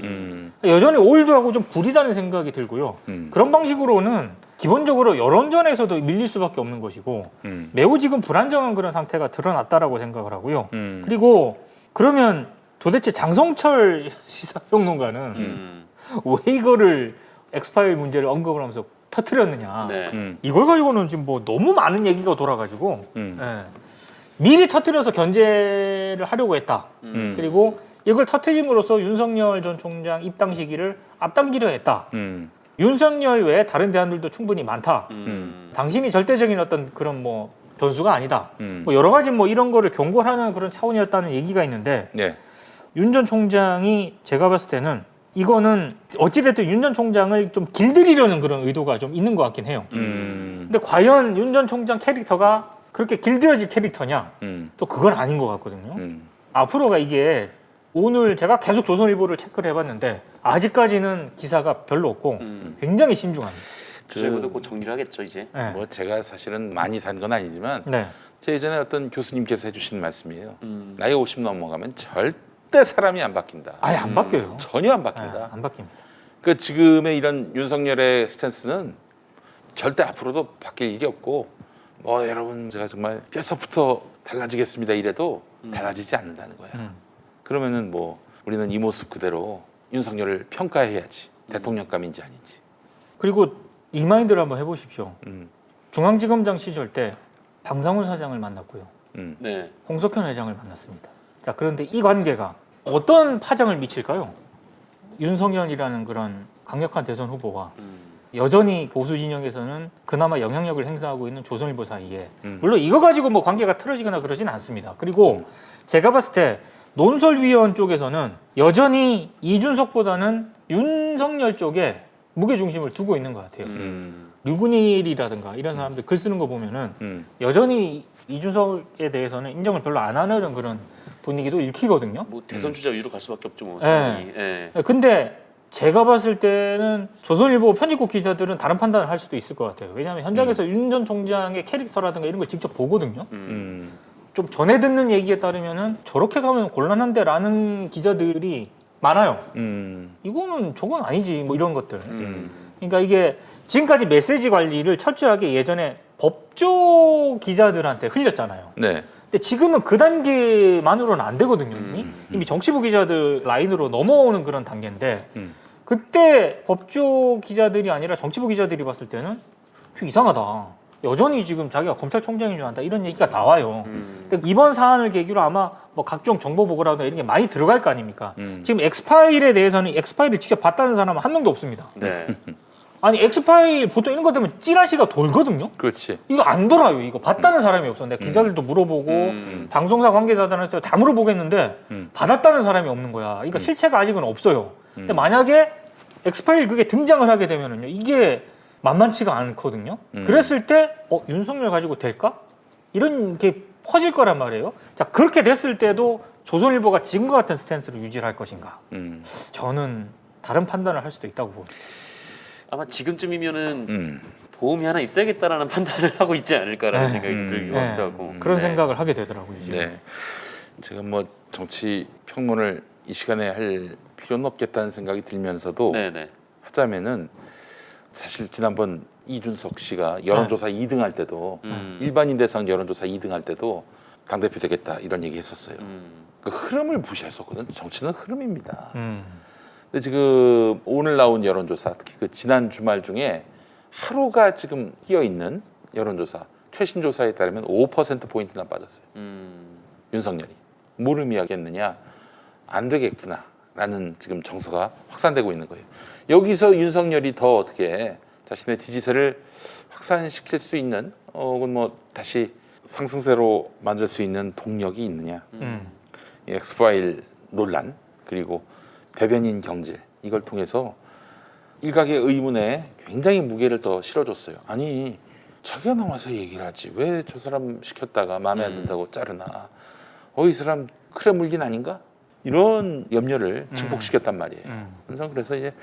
여전히 올드하고 좀 구리다는 생각이 들고요. 그런 방식으로는 기본적으로 여론전에서도 밀릴 수밖에 없는 것이고 매우 지금 불안정한 그런 상태가 드러났다라고 생각을 하고요. 그리고 그러면 도대체 장성철 시사평론가는 왜 이거를 엑스파일 문제를 언급을 하면서 터뜨렸느냐. 네. 이걸 가지고는 지금 뭐 너무 많은 얘기가 돌아가지고 예. 미리 터뜨려서 견제를 하려고 했다. 그리고 이걸 터뜨림으로써 윤석열 전 총장 입당 시기를 앞당기려 했다. 윤석열 외에 다른 대안들도 충분히 많다. 당신이 절대적인 어떤 그런 뭐 변수가 아니다. 뭐 여러 가지 뭐 이런 거를 경고하는 그런 차원이었다는 얘기가 있는데 네. 윤 전 총장이 제가 봤을 때는 이거는 어찌됐든 윤 전 총장을 좀 길들이려는 그런 의도가 좀 있는 것 같긴 해요. 근데 과연 윤 전 총장 캐릭터가 그렇게 길들여질 캐릭터냐? 또 그건 아닌 것 같거든요. 앞으로가 이게 오늘 제가 계속 조선일보를 체크를 해봤는데 아직까지는 기사가 별로 없고 굉장히 신중합니다. 주제보도 곧 정리를 하겠죠 이제. 네. 뭐 제가 사실은 많이 산 건 아니지만 네. 제 예전에 어떤 교수님께서 해주신 말씀이에요. 나이 50 넘어가면 절대 사람이 안 바뀐다. 아예 안 바뀌어요. 전혀 안 네, 바뀐다. 안 바뀝니다. 그 지금의 이런 윤석열의 스탠스는 절대 앞으로도 바뀔 일이 없고 뭐 여러분 제가 정말 뼛속부터 달라지겠습니다 이래도 달라지지 않는다는 거야. 그러면은 뭐 우리는 이 모습 그대로 윤석열을 평가해야지 대통령감인지 아닌지. 그리고 리마인드를 한번 해보십시오. 음, 중앙지검장 시절 때 방상훈 사장을 만났고요. 네. 홍석현 회장을 만났습니다. 자, 그런데 이 관계가 어떤 파장을 미칠까요? 윤석열이라는 그런 강력한 대선 후보와 여전히 보수 진영에서는 그나마 영향력을 행사하고 있는 조선일보 사이에 물론 이거 가지고 뭐 관계가 틀어지거나 그러진 않습니다. 그리고 제가 봤을 때 논설위원 쪽에서는 여전히 이준석보다는 윤석열 쪽에 무게 중심을 두고 있는 것 같아요. 류근일이라든가 이런 사람들 글 쓰는 거 보면은 여전히 이준석에 대해서는 인정을 별로 안 하는 그런 분위기도 읽히거든요. 뭐 대선 주자 위로 갈 수밖에 없죠 뭐. 네. 상황이. 예. 근데 제가 봤을 때는 조선일보 편집국 기자들은 다른 판단을 할 수도 있을 것 같아요. 왜냐하면 현장에서 윤 전 총장의 캐릭터라든가 이런 걸 직접 보거든요. 좀 전해 듣는 얘기에 따르면은 저렇게 가면 곤란한데라는 기자들이 많아요. 이거는 저건 아니지 뭐 이런 것들. 그러니까 이게 지금까지 메시지 관리를 철저하게 예전에 법조 기자들한테 흘렸잖아요. 네. 근데 지금은 그 단계만으로는 안 되거든요. 이미 정치부 기자들 라인으로 넘어오는 그런 단계인데 그때 법조 기자들이 아니라 정치부 기자들이 봤을 때는 좀 이상하다. 여전히 지금 자기가 검찰총장인 줄 안다 이런 얘기가 나와요. 근데 이번 사안을 계기로 아마 뭐 각종 정보 보고라든가 이런 게 많이 들어갈 거 아닙니까? 지금 엑스파일에 대해서는 엑스파일을 직접 봤다는 사람은 한 명도 없습니다. 네. 아니 엑스파일 보통 이런 거 되면 찌라시가 돌거든요. 그렇지. 이거 안 돌아요. 이거 봤다는 사람이 없어. 내가 기자들도 물어보고 방송사 관계자들한테 다 물어보겠는데 받았다는 사람이 없는 거야. 그러니까 실체가 아직은 없어요. 근데 만약에 엑스파일 그게 등장을 하게 되면은요, 이게 만만치가 않거든요. 그랬을 때 윤석열 가지고 될까? 이런 게 퍼질 거란 말이에요. 자, 그렇게 됐을 때도 조선일보가 지금과 같은 스탠스를 유지를 할 것인가? 저는 다른 판단을 할 수도 있다고 봅니다. 아마 지금쯤이면은 보험이 하나 있어야겠다라는 판단을 하고 있지 않을까라는 네. 생각이 들기도 네. 하고. 그런 네. 생각을 하게 되더라고요. 지금. 네. 제가 뭐 정치 평론을 이 시간에 할 필요는 없겠다는 생각이 들면서도 네네. 하자면은 사실 지난번 이준석 씨가 여론조사 2등 할 때도 일반인 대상 여론조사 2등 할 때도 당대표 되겠다 이런 얘기 했었어요. 그 흐름을 무시했었거든. 정치는 흐름입니다. 근데 지금 오늘 나온 여론조사, 특히 그 지난 주말 중에 하루가 지금 끼어 있는 여론조사, 최신 조사에 따르면 5% 포인트나 빠졌어요. 윤석열이 뭘 의미하겠느냐? 안 되겠구나라는 지금 정서가 확산되고 있는 거예요. 여기서 윤석열이 더 어떻게 자신의 지지세를 확산시킬 수 있는 혹은 뭐 다시 상승세로 만들 수 있는 동력이 있느냐? 이 엑스파일 논란 그리고 대변인 경질 이걸 통해서 일각의 의문에 굉장히 무게를 더 실어줬어요. 아니 자기가 나와서 얘기를 하지 왜 저 사람 시켰다가 마음에 안 든다고 자르나? 이 사람 크레물린 아닌가? 이런 염려를 증폭시켰단 말이에요. 그래서 이제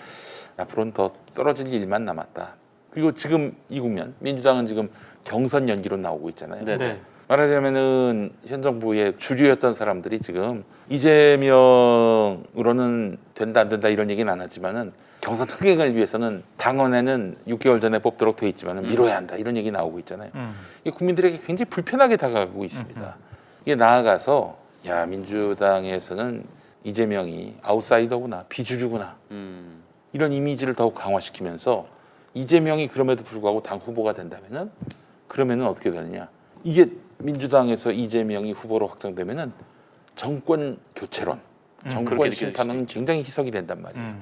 앞으로는 더 떨어질 일만 남았다. 그리고 지금 이 국면, 민주당은 지금 경선 연기로 나오고 있잖아요. 네네. 말하자면은 현 정부의 주류였던 사람들이 지금 이재명으로는 된다 안 된다 이런 얘기는 안 하지만은 경선 흥행을 위해서는 당원에는 6개월 전에 뽑도록 돼 있지만은 미뤄야 한다 이런 얘기 나오고 있잖아요. 이게 국민들에게 굉장히 불편하게 다가가고 있습니다. 이게 나아가서 야 민주당에서는 이재명이 아웃사이더구나 비주류구나 이런 이미지를 더욱 강화시키면서 이재명이 그럼에도 불구하고 당 후보가 된다면은 그러면은 어떻게 되느냐? 이게 민주당에서 이재명이 후보로 확정되면은 정권 교체론, 정권 그렇게 심판은 굉장히 희석이 된단 말이에요.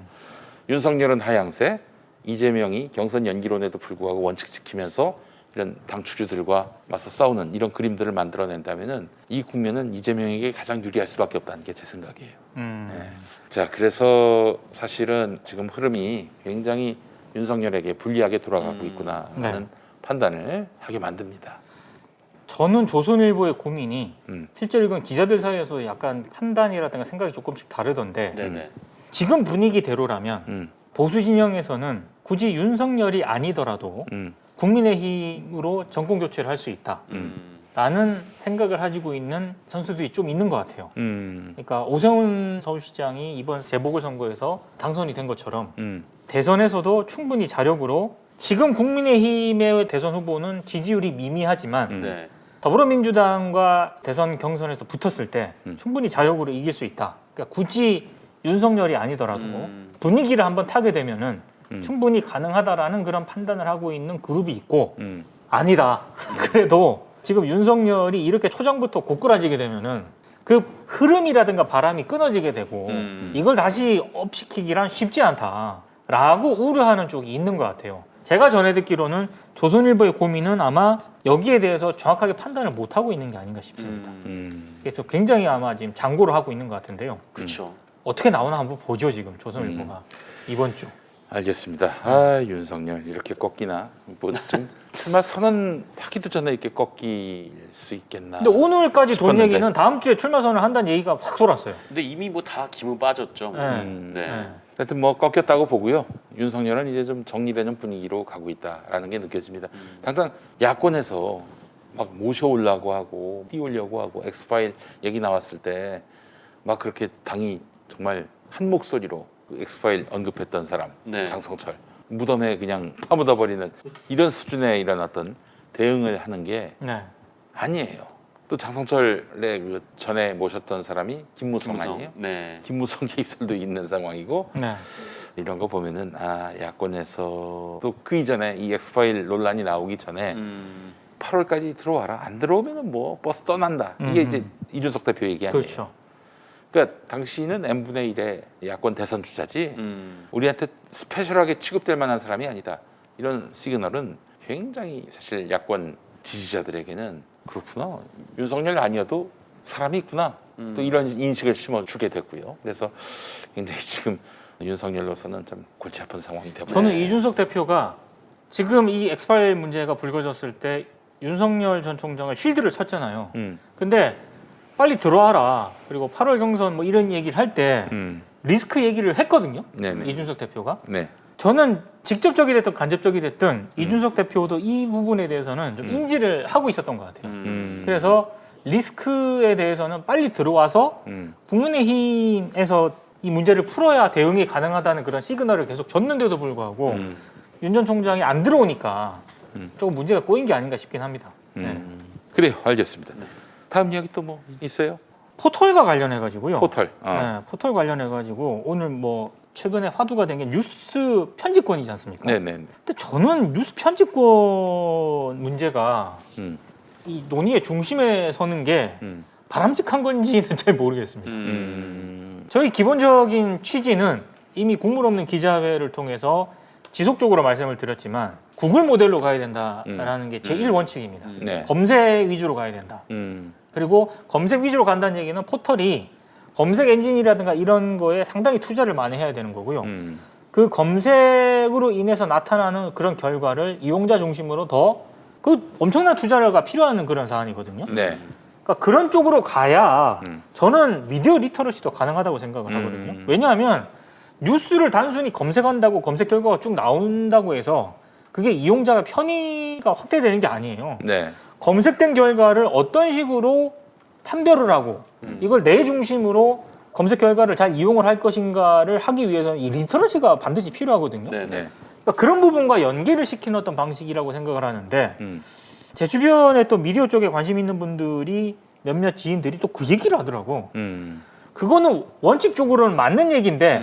윤석열은 하향세, 이재명이 경선 연기론에도 불구하고 원칙 지키면서 이런 당 주주들과 맞서 싸우는 이런 그림들을 만들어낸다면은 이 국면은 이재명에게 가장 유리할 수밖에 없다는 게 제 생각이에요. 네. 자, 그래서 사실은 지금 흐름이 굉장히 윤석열에게 불리하게 돌아가고 있구나라는 판단을 하게 만듭니다. 저는 조선일보의 고민이 음. 실제로 이건 기자들 사이에서 약간 판단이라든가 생각이 조금씩 다르던데 네네. 지금 분위기대로라면 보수 진영에서는 굳이 윤석열이 아니더라도 국민의힘으로 정권 교체를 할 수 있다라는 생각을 가지고 있는 선수들이 좀 있는 것 같아요. 그러니까 오세훈 서울시장이 이번 재보궐선거에서 당선이 된 것처럼 대선에서도 충분히 자력으로 지금 국민의힘의 대선 후보는 지지율이 미미하지만 네. 더불어민주당과 대선 경선에서 붙었을 때 충분히 자력으로 이길 수 있다. 그러니까 굳이 윤석열이 아니더라도 분위기를 한번 타게 되면은 충분히 가능하다라는 그런 판단을 하고 있는 그룹이 있고 아니다. 그래도 지금 윤석열이 이렇게 초장부터 고꾸라지게 되면은 그 흐름이라든가 바람이 끊어지게 되고 이걸 다시 업시키기란 쉽지 않다라고 우려하는 쪽이 있는 것 같아요. 제가 전해 듣기로는 조선일보의 고민은 아마 여기에 대해서 정확하게 판단을 못 하고 있는 게 아닌가 싶습니다. 그래서 굉장히 아마 지금 장고를 하고 있는 것 같은데요. 그렇죠. 어떻게 나오나 한번 보죠 지금 조선일보가 이번 주. 알겠습니다. 아 윤석열 이렇게 꺾이나 뭐 좀 출마 선언하기도 전에 이렇게 꺾일 수 있겠나. 근데 오늘까지 돈 싶었는데. 얘기는 다음 주에 출마 선언을 한다는 얘기가 확 돌았어요. 근데 이미 뭐 다 기문 빠졌죠. 네. 네. 네. 하여튼 뭐 꺾였다고 보고요. 윤석열은 이제 좀 정리되는 분위기로 가고 있다라는 게 느껴집니다. 당장 야권에서 막 모셔오려고 하고 띄우려고 하고 엑스파일 얘기 나왔을 때 막 그렇게 당이 정말 한 목소리로 그 엑스파일 언급했던 사람 네. 장성철 무덤에 그냥 파묻어버리는 이런 수준의 이런 어떤 대응을 하는 게 네. 아니에요. 또 장성철의 그 전에 모셨던 사람이 김무성 아니에요? 네. 김무성 개입설도 있는 상황이고 네. 이런 거 보면은 야권에서 또 그 이전에 이 엑스파일 논란이 나오기 전에 8월까지 들어와라 안 들어오면은 뭐 버스 떠난다 이게 이제 이준석 대표 얘기 아니에요. 그렇죠. 그러니까 당신은 n분의 1의 야권 대선 주자지 우리한테 스페셜하게 취급될 만한 사람이 아니다. 이런 시그널은 굉장히 사실 야권 지지자들에게는 그렇구나. 윤석열 아니어도 사람이 있구나. 또 이런 인식을 심어주게 됐고요. 그래서 굉장히 지금 윤석열로서는 좀 골치 아픈 상황이 되고 저는 있어요. 이준석 대표가 지금 이 엑스파일 문제가 불거졌을 때 윤석열 전 총장을 쉴드를 쳤잖아요. 근데 빨리 들어와라. 그리고 8월 경선 뭐 이런 얘기를 할 때 리스크 얘기를 했거든요. 네네. 이준석 대표가. 네. 저는 직접적이 됐든 간접적이 됐든 이준석 대표도 이 부분에 대해서는 좀 인지를 하고 있었던 것 같아요. 그래서 리스크에 대해서는 빨리 들어와서 국민의힘에서 이 문제를 풀어야 대응이 가능하다는 그런 시그널을 계속 줬는데도 불구하고 윤 전 총장이 안 들어오니까 조금 문제가 꼬인 게 아닌가 싶긴 합니다. 네. 그래요. 알겠습니다. 다음 이야기 또 뭐 있어요? 포털과 관련해 가지고요. 포털. 네, 포털 관련해 가지고 오늘 뭐 최근에 화두가 된 게 뉴스 편집권이지 않습니까? 네네. 근데 저는 뉴스 편집권 문제가 이 논의의 중심에 서는 게 바람직한 건지는 잘 모르겠습니다. 저희 기본적인 취지는 이미 국물 없는 기자회를 통해서 지속적으로 말씀을 드렸지만 구글 모델로 가야 된다라는 게 제 1원칙입니다. 네. 검색 위주로 가야 된다. 그리고 검색 위주로 간다는 얘기는 포털이 검색 엔진이라든가 이런 거에 상당히 투자를 많이 해야 되는 거고요. 그 검색으로 인해서 나타나는 그런 결과를 이용자 중심으로 더 그 엄청난 투자가 필요한 그런 사안이거든요. 네. 그러니까 그런 쪽으로 가야 저는 미디어 리터러시도 가능하다고 생각을 하거든요. 왜냐하면 뉴스를 단순히 검색한다고 검색 결과가 쭉 나온다고 해서 그게 이용자가 편의가 확대되는 게 아니에요. 네. 검색된 결과를 어떤 식으로 판별을 하고 이걸 내 중심으로 검색 결과를 잘 이용을 할 것인가를 하기 위해서는 이 리터러시가 반드시 필요하거든요. 네. 네. 그러니까 그런 부분과 연계를 시키는 어떤 방식이라고 생각을 하는데 제 주변에 또 미디어 쪽에 관심 있는 분들이 몇몇 지인들이 또 그 얘기를 하더라고. 그거는 원칙적으로는 맞는 얘기인데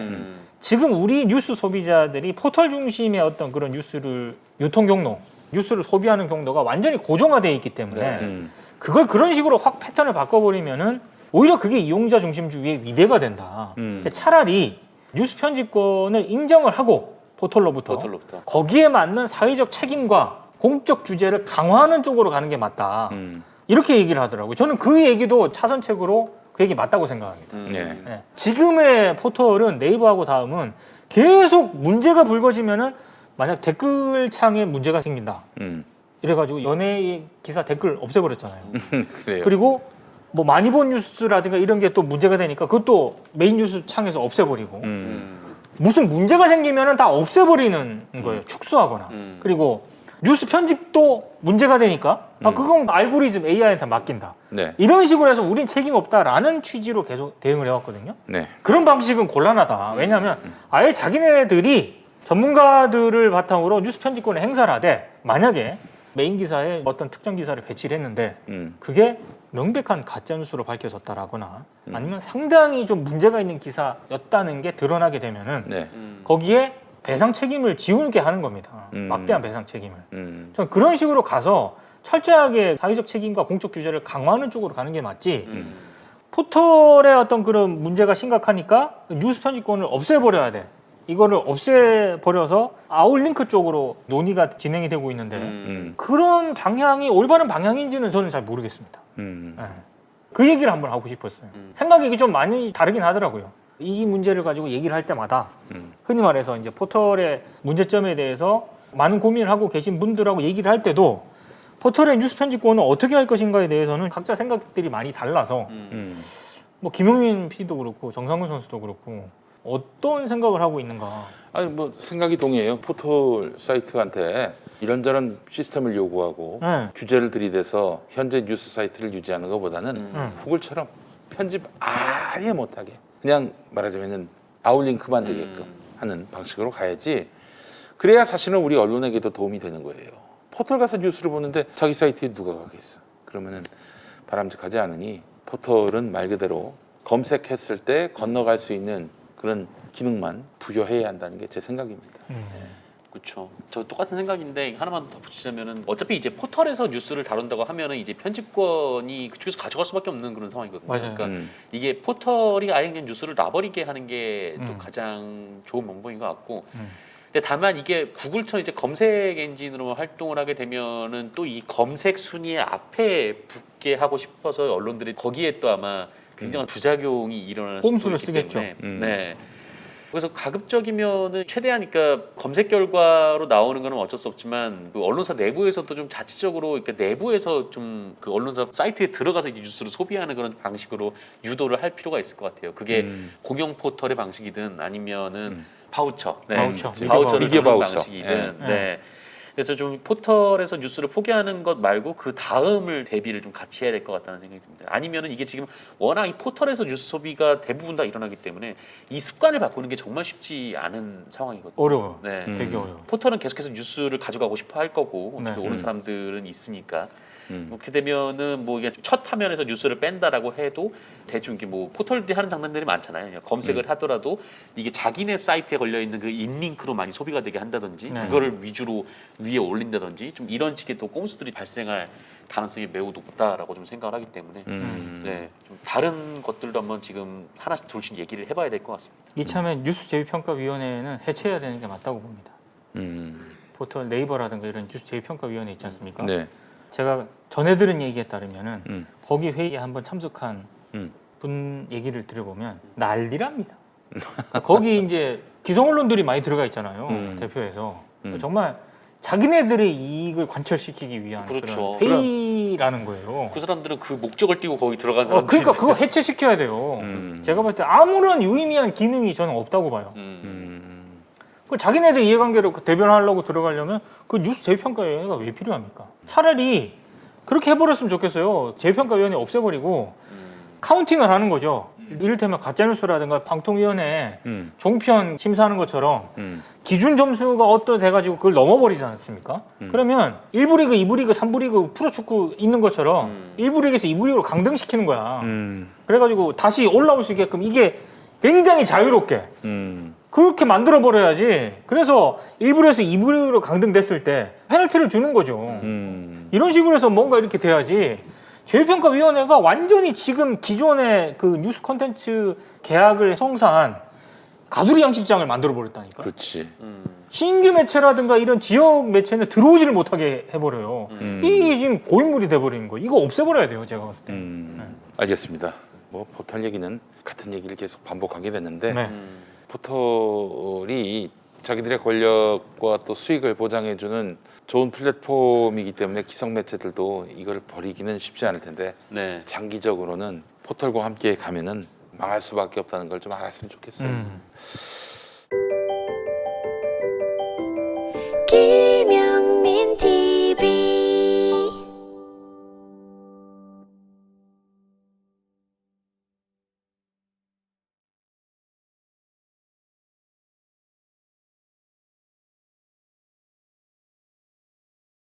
지금 우리 뉴스 소비자들이 포털 중심의 어떤 그런 뉴스를 유통 경로, 뉴스를 소비하는 경로가 완전히 고정화되어 있기 때문에 그걸 그런 식으로 확 패턴을 바꿔버리면은 오히려 그게 이용자 중심주의의 위대가 된다. 그러니까 차라리 뉴스 편집권을 인정을 하고 포털로부터 거기에 맞는 사회적 책임과 공적 규제를 강화하는 쪽으로 가는 게 맞다. 이렇게 얘기를 하더라고요. 저는 그 얘기도 차선책으로 그 얘기 맞다고 생각합니다. 네. 네. 지금의 포털은 네이버하고 다음은 계속 문제가 불거지면은 만약 댓글창에 문제가 생긴다. 이래가지고 연예 기사 댓글 없애버렸잖아요. 그래요. 그리고 뭐 많이 본 뉴스라든가 이런 게 또 문제가 되니까 그것도 메인 뉴스 창에서 없애버리고 무슨 문제가 생기면은 다 없애버리는 거예요. 축소하거나. 그리고 뉴스 편집도 문제가 되니까 그건 알고리즘 AI한테 맡긴다. 네. 이런 식으로 해서 우린 책임 없다라는 취지로 계속 대응을 해왔거든요. 네. 그런 방식은 곤란하다. 왜냐하면 아예 자기네들이 전문가들을 바탕으로 뉴스 편집권을 행사를 하되 만약에 메인 기사에 어떤 특정 기사를 배치를 했는데 그게 명백한 가짜뉴스로 밝혀졌다라거나 아니면 상당히 좀 문제가 있는 기사였다는 게 드러나게 되면은 네. 거기에 배상 책임을 지우게 하는 겁니다. 막대한 배상 책임을. 저는 그런 식으로 가서 철저하게 사회적 책임과 공적 규제를 강화하는 쪽으로 가는 게 맞지. 포털의 어떤 그런 문제가 심각하니까 뉴스 편집권을 없애버려야 돼. 이거를 없애버려서 아웃링크 쪽으로 논의가 진행이 되고 있는데 그런 방향이 올바른 방향인지는 저는 잘 모르겠습니다. 네. 그 얘기를 한번 하고 싶었어요. 생각이 좀 많이 다르긴 하더라고요. 이 문제를 가지고 얘기를 할 때마다 흔히 말해서 이제 포털의 문제점에 대해서 많은 고민을 하고 계신 분들하고 얘기를 할 때도 포털의 뉴스 편집권을 어떻게 할 것인가에 대해서는 각자 생각들이 많이 달라서 뭐 김용민 PD도 그렇고 정상근 선수도 그렇고 어떤 생각을 하고 있는가? 아니 뭐 생각이 동의해요. 포털 사이트한테 이런저런 시스템을 요구하고 네. 규제를 들이대서 현재 뉴스 사이트를 유지하는 것보다는 구글처럼 편집 아예 못하게 그냥 말하자면은 아웃링크만 되게끔 하는 방식으로 가야지. 그래야 사실은 우리 언론에게도 도움이 되는 거예요. 포털 가서 뉴스를 보는데 자기 사이트에 누가 가겠어? 그러면은 바람직하지 않으니 포털은 말 그대로 검색했을 때 건너갈 수 있는 그런 기능만 부여해야 한다는 게 제 생각입니다. 그렇죠. 저 똑같은 생각인데 하나만 더 붙이자면은 어차피 이제 포털에서 뉴스를 다룬다고 하면은 이제 편집권이 그쪽에서 가져갈 수밖에 없는 그런 상황이거든요. 맞아요. 그러니까 이게 포털이 아예 그냥 뉴스를 놔버리게 하는 게 또 가장 좋은 방법인 것 같고. 근데 다만 이게 구글처럼 이제 검색 엔진으로 활동을 하게 되면은 또 이 검색 순위의 앞에 붙게 하고 싶어서 언론들이 거기에 또 아마 굉장한 부작용이 일어날 수도 꼼수를 있기 쓰겠죠. 때문에. 네. 그래서 가급적이면은 최대한 그러니까 검색 결과로 나오는 거는 어쩔 수 없지만 그 언론사 내부에서도 좀 자체적으로 그러니까 내부에서 좀 그 언론사 사이트에 들어가서 이 뉴스를 소비하는 그런 방식으로 유도를 할 필요가 있을 것 같아요. 그게 공영 포털의 방식이든 아니면은 바우처, 네. 바우처를 미디어 주는 바우처. 방식이든, 네. 그래서 좀 포털에서 뉴스를 포기하는 것 말고 그 다음을 대비를 좀 같이 해야 될 것 같다는 생각이 듭니다. 아니면은 이게 지금 워낙 이 포털에서 뉴스 소비가 대부분 다 일어나기 때문에 이 습관을 바꾸는 게 정말 쉽지 않은 상황이거든요. 어려워요. 네. 되게 어려워. 포털은 계속해서 뉴스를 가져가고 싶어 할 거고 네. 오는 사람들은 있으니까. 그렇게 되면은 뭐 이게 첫 화면에서 뉴스를 뺀다라고 해도 대충 이게 뭐 포털들이 하는 장난들이 많잖아요. 그냥 검색을 하더라도 이게 자기네 사이트에 걸려 있는 그 인링크로 많이 소비가 되게 한다든지 네. 그거를 위주로 위에 올린다든지 좀 이런 식의 또 꼼수들이 발생할 가능성이 매우 높다라고 좀 생각을 하기 때문에 네, 좀 다른 것들도 한번 지금 하나씩 둘씩 얘기를 해봐야 될 것 같습니다. 이참에 뉴스 제휴평가위원회는 해체해야 되는 게 맞다고 봅니다. 음. 포털 네이버라든가 이런 뉴스 제휴평가위원회 있지 않습니까? 네. 제가 전해 들은 얘기에 따르면은 음. 거기 회의에 한번 참석한 음. 분 얘기를 들어보면 난리랍니다. 거기 이제 기성 언론들이 많이 들어가 있잖아요. 대표에서 정말 자기네들의 이익을 관철시키기 위한 그렇죠. 그런 회의라는 거예요. 그 사람들은 그 목적을 띄고 거기 들어간 사람들이 그러니까 그거 해체시켜야 돼요. 제가 봤을 때 아무런 유의미한 기능이 저는 없다고 봐요. 그 자기네들 이해관계를 대변하려고 들어가려면 그 뉴스 재평가위원회가 왜 필요합니까? 차라리 그렇게 해버렸으면 좋겠어요. 재평가위원회 없애버리고 카운팅을 하는 거죠. 이를테면 가짜뉴스라든가 방통위원회 종편 심사하는 것처럼 기준 점수가 어떠돼가지고 그걸 넘어버리지 않습니까? 그러면 1부 리그, 2부 리그, 3부 리그 프로축구 있는 것처럼 1부 리그에서 2부 리그로 강등시키는 거야. 그래가지고 다시 올라올 수 있게끔 이게 굉장히 자유롭게 그렇게 만들어버려야지. 그래서 1부에서 2부로 강등됐을 때 페널티를 주는 거죠. 이런 식으로 해서 뭔가 이렇게 돼야지. 제휴평가위원회가 완전히 지금 기존의 그 뉴스 콘텐츠 계약을 성사한 가두리 양식장을 만들어버렸다니까. 그렇지. 신규 매체라든가 이런 지역 매체는 들어오지를 못하게 해버려요. 이게 지금 고인물이 돼버리는 거예요. 이거 없애버려야 돼요, 제가 봤을 때. 알겠습니다. 뭐 포털 얘기는 같은 얘기를 계속 반복하게 됐는데 네. 포털이 자기들의 권력과 또 수익을 보장해주는 좋은 플랫폼이기 때문에 기성 매체들도 이걸 버리기는 쉽지 않을 텐데 네. 장기적으로는 포털과 함께 가면은 망할 수밖에 없다는 걸 좀 알았으면 좋겠어요. 기